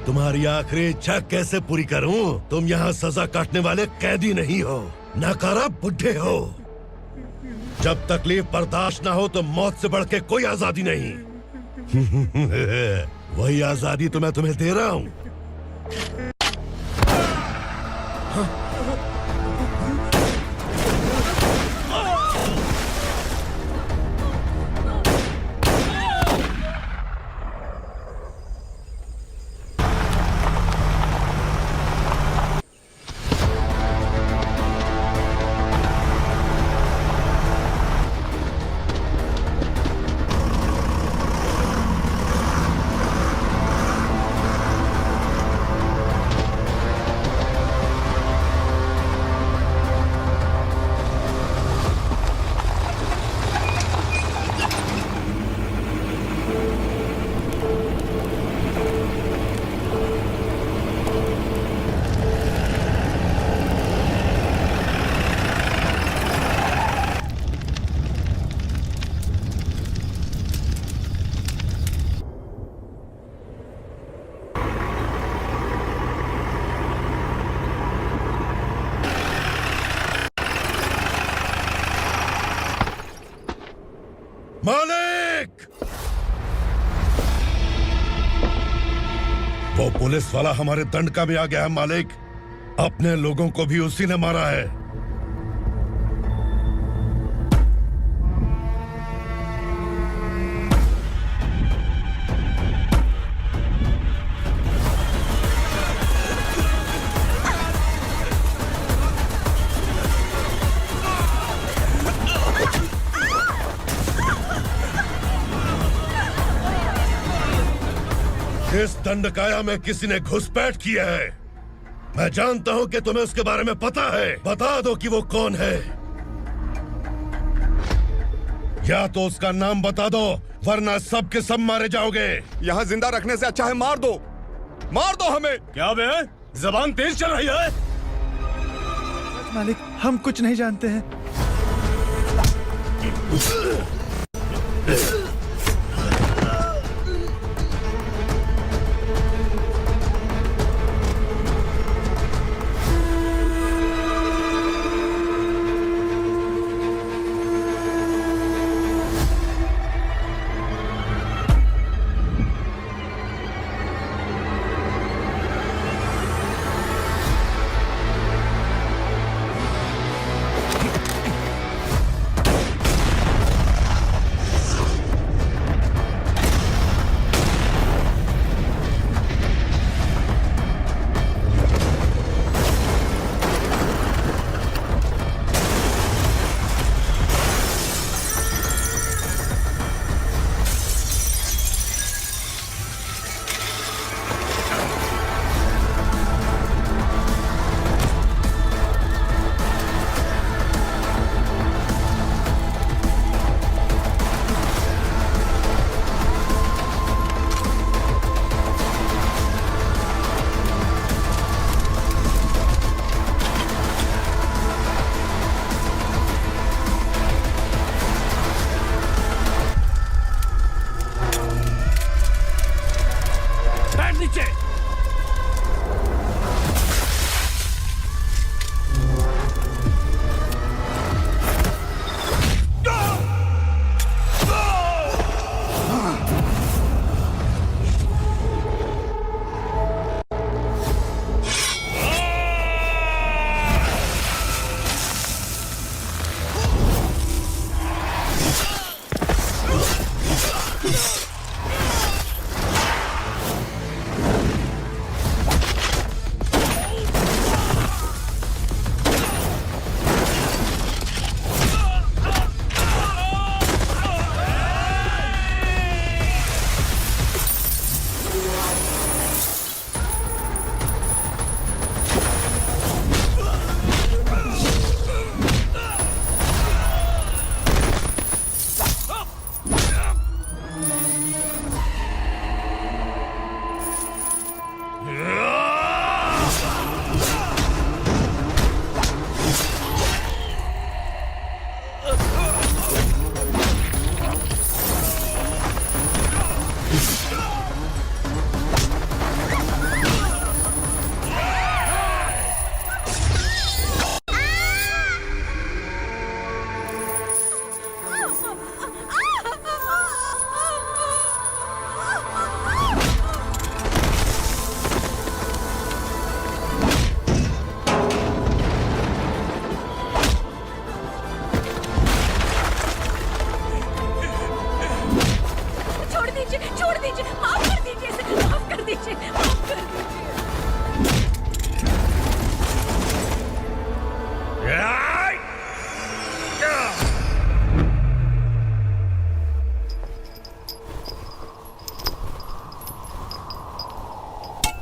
Speaker 4: तुम्हारी आखिरी इच्छा कैसे पूरी करूं? तुम यहाँ सजा काटने वाले कैदी नहीं हो, नकारा बुढ़े हो। जब तकलीफ बर्दाश्त ना हो तो मौत से बढ़ के कोई आजादी नहीं। वही आजादी तो मैं तुम्हें दे रहा हूँ। मालिक! वो पुलिस वाला हमारे दंड का भी आ गया है मालिक। अपने लोगों को भी उसी ने मारा है। इस दंडकाया में किसी ने घुसपैठ किया है। मैं जानता हूं कि तुम्हें उसके बारे में पता है। बता दो कि वो कौन है, या तो उसका नाम बता दो, वरना सब के सब मारे जाओगे।
Speaker 1: यहाँ जिंदा रखने से अच्छा है मार दो हमें।
Speaker 3: क्या बे? जबान तेज चल रही है।
Speaker 20: मालिक, हम कुछ नहीं जानते हैं।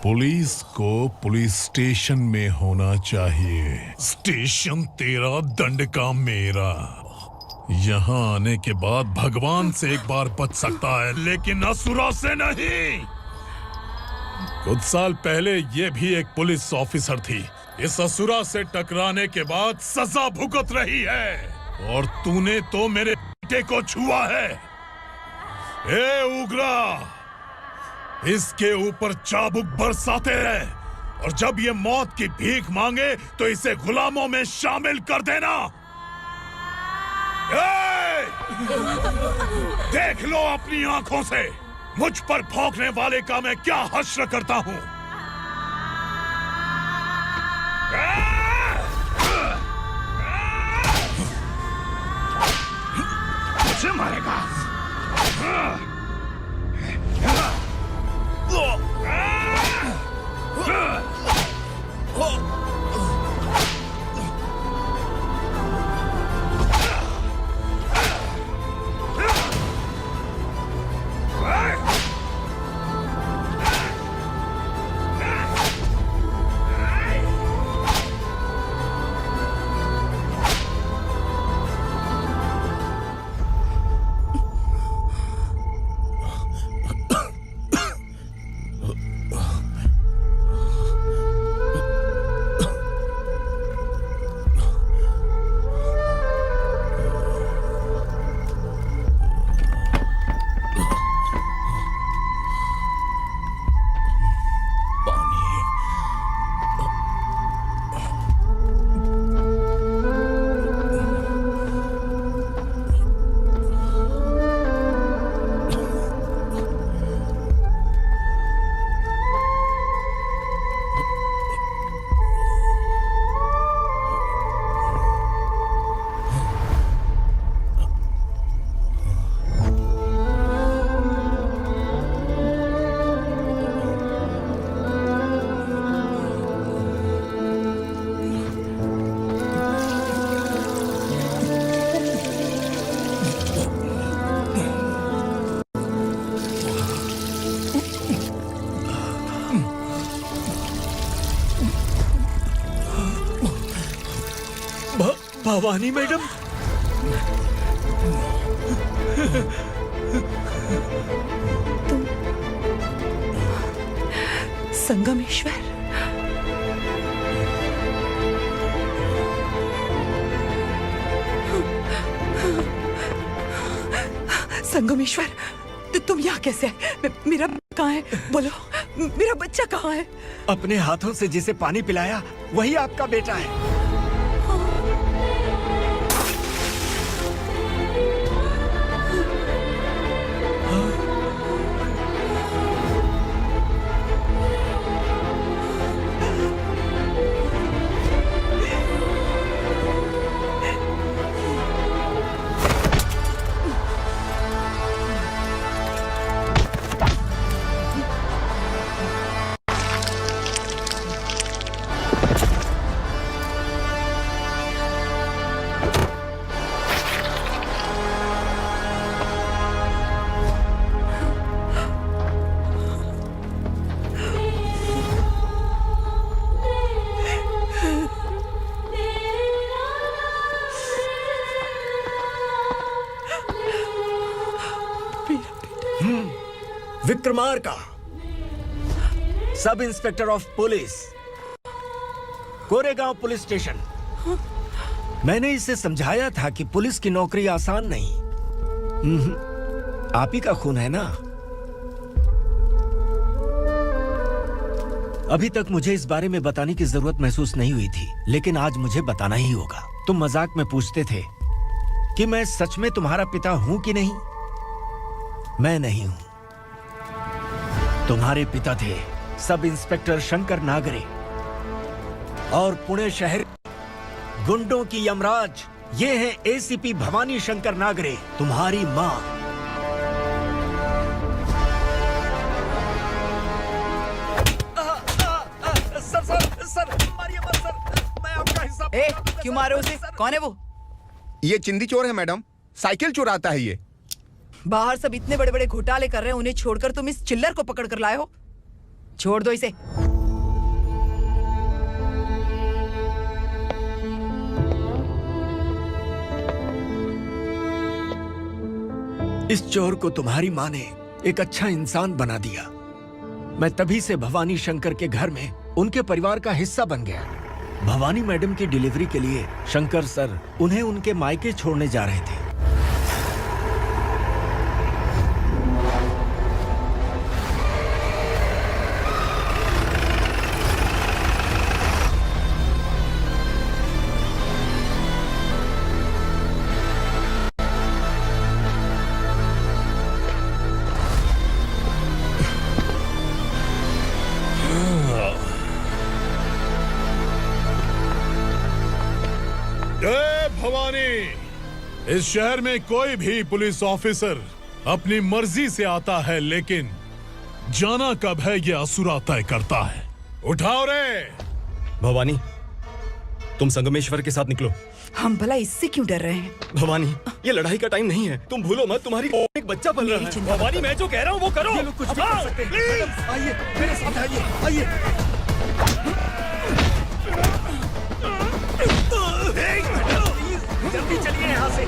Speaker 16: पुलिस को पुलिस स्टेशन में होना चाहिए। स्टेशन तेरा, दंड का मेरा। यहाँ आने के बाद भगवान से एक बार बच सकता है, लेकिन असुरा से नहीं। कुछ साल पहले ये भी एक पुलिस ऑफिसर थी। इस असुरा से टकराने के बाद सजा भुगत रही है, और तूने तो मेरे बेटे को छुआ है। ए उग्रा, इसके ऊपर चाबुक बरसाते हैं, और जब ये मौत की भीख मांगे तो इसे गुलामों में शामिल कर देना। ए! देख लो अपनी आंखों से मुझ पर भौंकने वाले का मैं क्या हश्र करता हूँ।
Speaker 1: मुझे मारेगा।
Speaker 7: भवानी मैडम,
Speaker 10: संगमेश्वर, संगमेश्वर, तुम यहाँ कैसे आए? मेरा कहाँ है? बोलो, मेरा बच्चा कहाँ है?
Speaker 7: अपने हाथों से जिसे पानी पिलाया वही आपका बेटा है। Vikramarka, sub inspector of police, Koregaon police station. मैंने इसे समझाया था कि पुलिस की नौकरी आसान नहीं। आप ही का खून है ना। अभी तक मुझे इस बारे में बताने की जरूरत महसूस नहीं हुई थी, लेकिन आज मुझे बताना ही होगा। तुम मजाक में पूछते थे कि मैं सच में तुम्हारा पिता हूं कि नहीं। मैं नहीं हूं। तुम्हारे पिता थे सब इंस्पेक्टर शंकर नागरे, और पुणे शहर गुंडों की यमराज ये है एसीपी भवानी शंकर नागरे, तुम्हारी मां। सर, मारिए मत सर, मैं आपका हिस्सा।
Speaker 10: क्यों मारे उसे? कौन है वो?
Speaker 1: ये चिंदी चोर है मैडम, साइकिल चुराता है ये।
Speaker 10: बाहर सब इतने बड़े बड़े घोटाले कर रहे हैं, उन्हें छोड़कर तुम इस चिल्लर को पकड़ कर लाए हो। छोड़ दो इसे।
Speaker 7: इस चोर को तुम्हारी माँ ने एक अच्छा इंसान बना दिया। मैं तभी से भवानी शंकर के घर में उनके परिवार का हिस्सा बन गया। भवानी मैडम की डिलीवरी के लिए शंकर सर उन्हें उनके मायके छोड़ने जा रहे थे।
Speaker 16: जय भवानी। इस शहर में कोई भी पुलिस ऑफिसर अपनी मर्जी से आता है, लेकिन जाना कब है ये असुरा तय करता है। उठाओ रे।
Speaker 3: भवानी, तुम संगमेश्वर के साथ निकलो।
Speaker 10: हम भला इससे क्यों डर रहे हैं?
Speaker 3: भवानी, ये लड़ाई का टाइम नहीं है। तुम भूलो मत, तुम्हारी एक बच्चा पल रहा है। भवानी, मैं जो कह रहा हूँ वो करो।
Speaker 12: ये लोग कुछ भी कर सकते हैं। मैडम, आइए मेरे साथ आइए, आइए।
Speaker 7: जल्दी चलिए यहाँ से।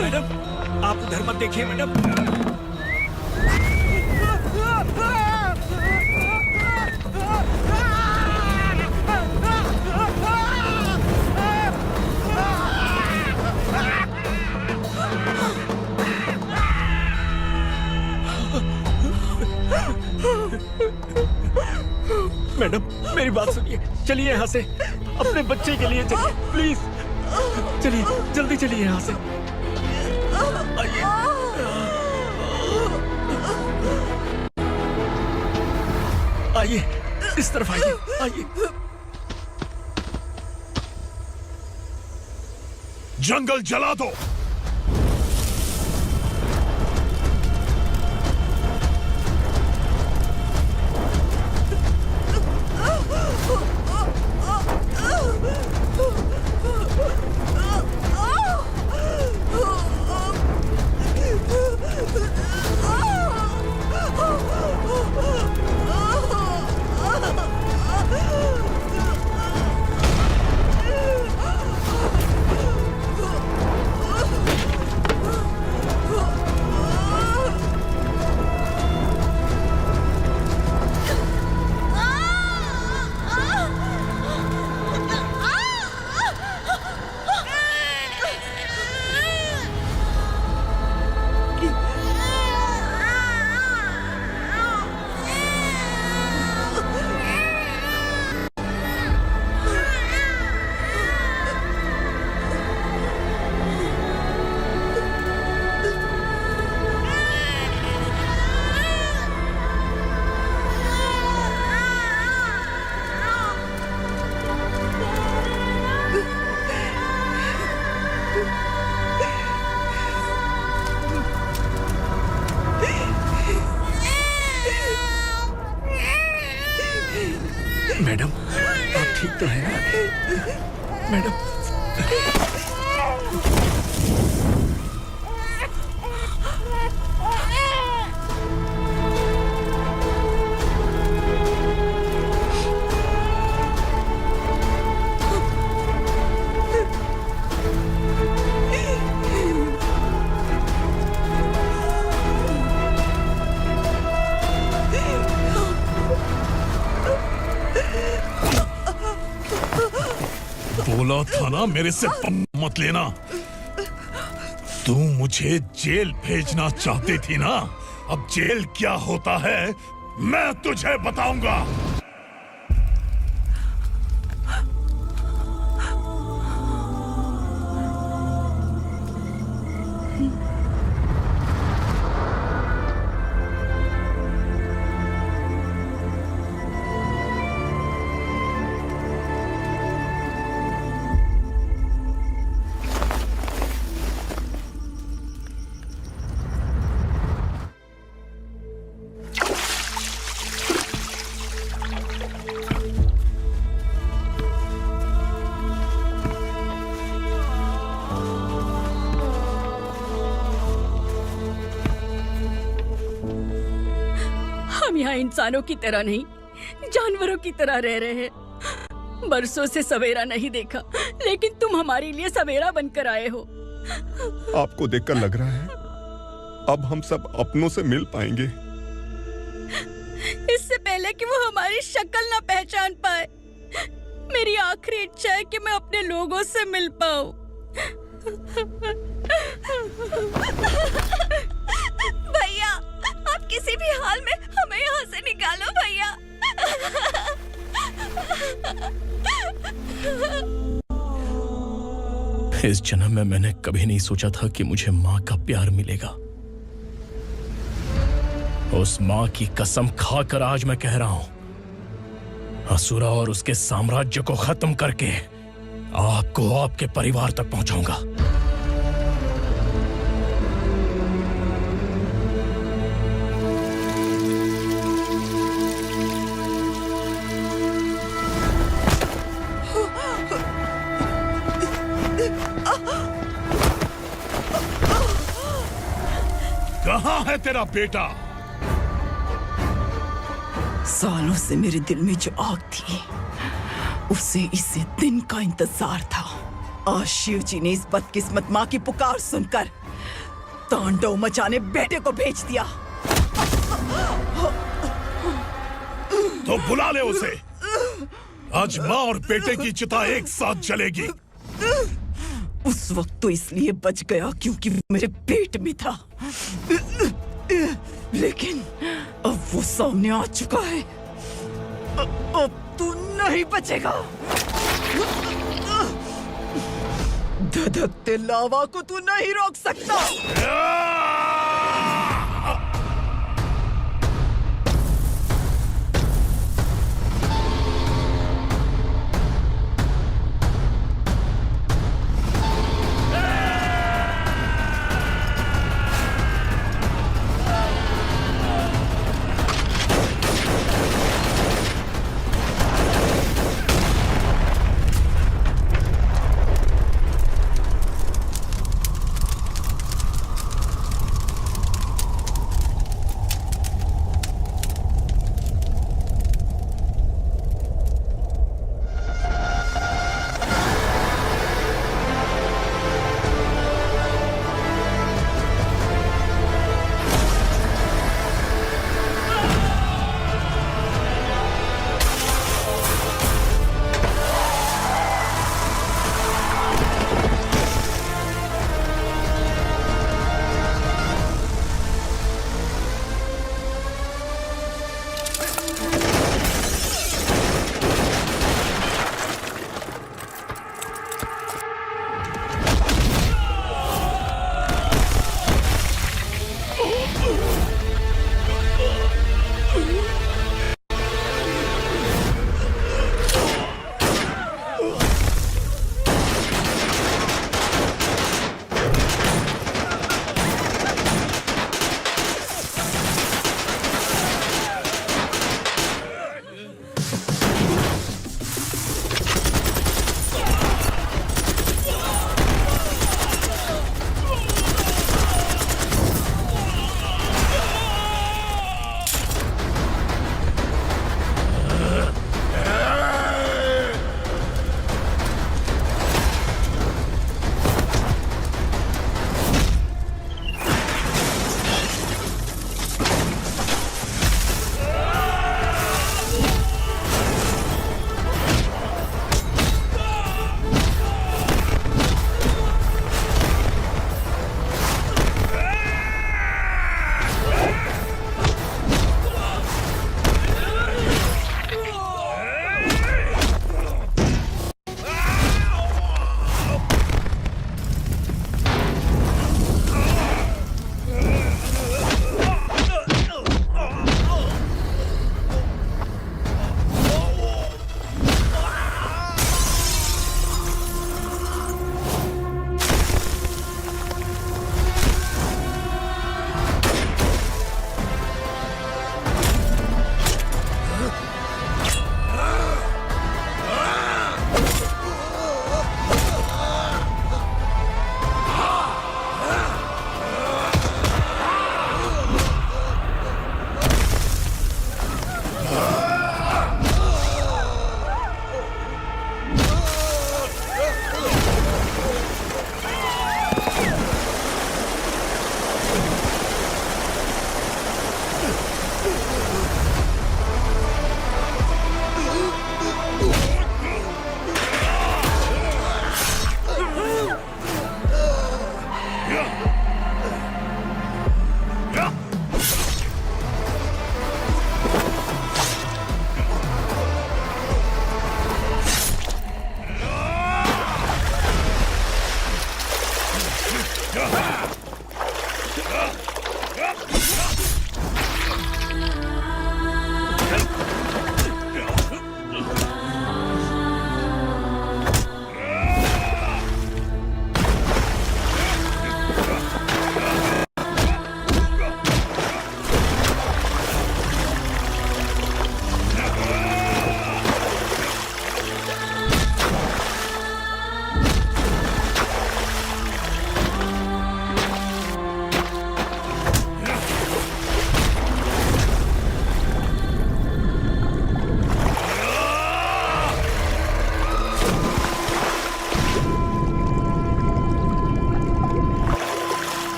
Speaker 7: मैडम, आप उधर मत देखिए मैडम। मैडम, मेरी बात सुनिए, चलिए यहाँ से। अपने बच्चे के लिए चलिए, प्लीज। चलिए, जल्दी चलिए यहाँ से। आइए, इस तरफ आइए, आइए।
Speaker 16: जंगल जला दो।
Speaker 7: मैडम, आप ठीक तो हैं? मैडम,
Speaker 16: बोला था ना मेरे से मत लेना। तू मुझे जेल भेजना चाहती थी ना, अब जेल क्या होता है मैं तुझे बताऊंगा।
Speaker 19: हम यहाँ इंसानों की तरह नहीं, जानवरों की तरह रह रहे हैं। बरसों से सवेरा नहीं देखा, लेकिन तुम हमारे लिए सवेरा बनकर आए हो।
Speaker 1: आपको देखकर लग रहा है अब हम सब अपनों से मिल पाएंगे।
Speaker 19: इससे पहले कि वो हमारी शक्ल ना पहचान पाए, मेरी आखिरी इच्छा है कि मैं अपने लोगों से मिल पाऊं। भैया, आप किसी भी हाल में हमें यहाँ से निकालो भैया।
Speaker 2: इस जन्म में मैंने कभी नहीं सोचा था कि मुझे माँ का प्यार मिलेगा। उस माँ की कसम खाकर आज मैं कह रहा हूं, असुरा और उसके साम्राज्य को खत्म करके आपको आपके परिवार तक पहुंचाऊंगा।
Speaker 16: कहाँ है तेरा बेटा?
Speaker 10: सालों से मेरे दिल में जो आग थी, उसे इसी दिन का इंतजार था। आज शिव जी ने इस बदकिस्मत माँ की पुकार सुनकर तांडव मचाने बेटे को भेज दिया।
Speaker 16: तो बुला ले उसे। आज माँ और बेटे की चिता एक साथ जलेगी।
Speaker 10: उस वक्त तो इसलिए बच गया क्योंकि वो मेरे पेट में था, लेकिन अब वो सामने आ चुका है। अब तू नहीं बचेगा। धधकते लावा को तू नहीं रोक सकता।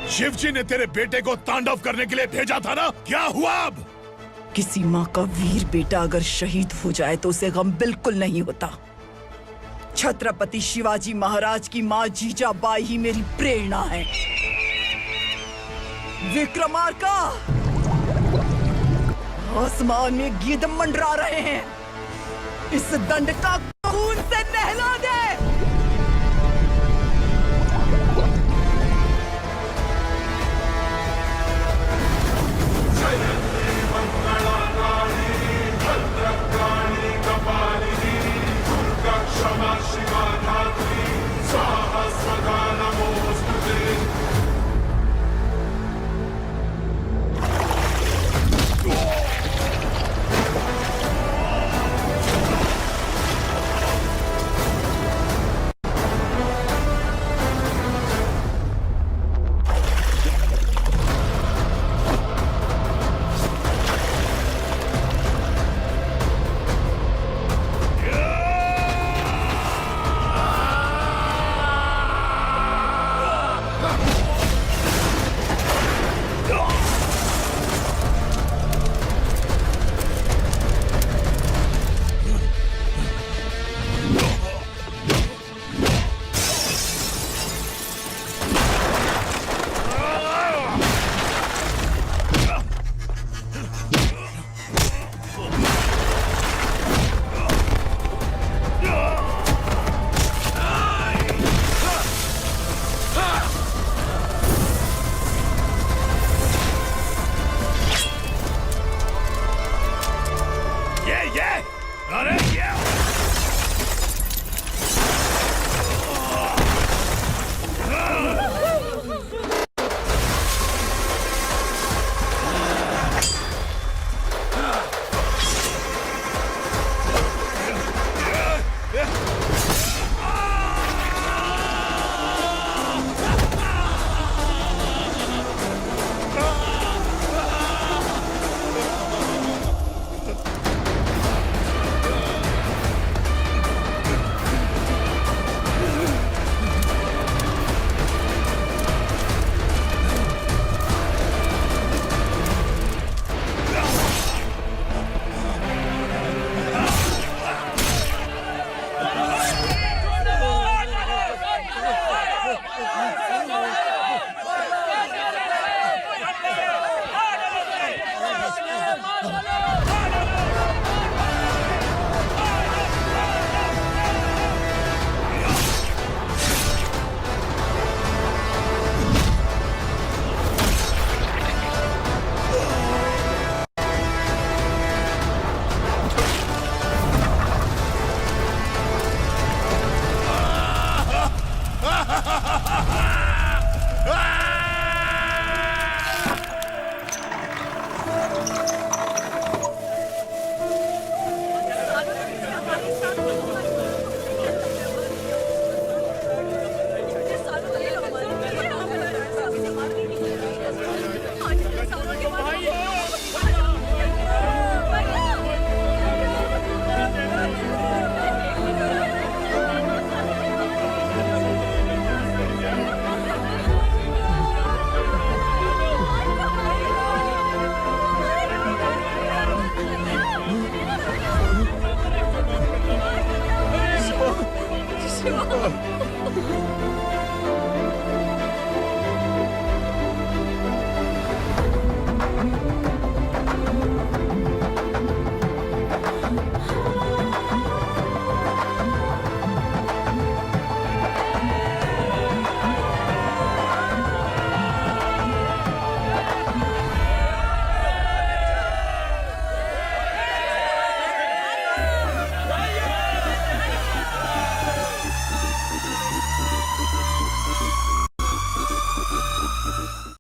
Speaker 16: शिवजी ने तेरे बेटे को तांडव करने के लिए भेजा था ना, क्या हुआ अब?
Speaker 10: किसी माँ का वीर बेटा अगर शहीद हो जाए तो उसे गम बिल्कुल नहीं होता। छत्रपति शिवाजी महाराज की माँ जीजाबाई ही मेरी प्रेरणा है। विक्रमार्का, आसमान में गिद्ध मंडरा रहे हैं, इस दंड का खून से नहला दे।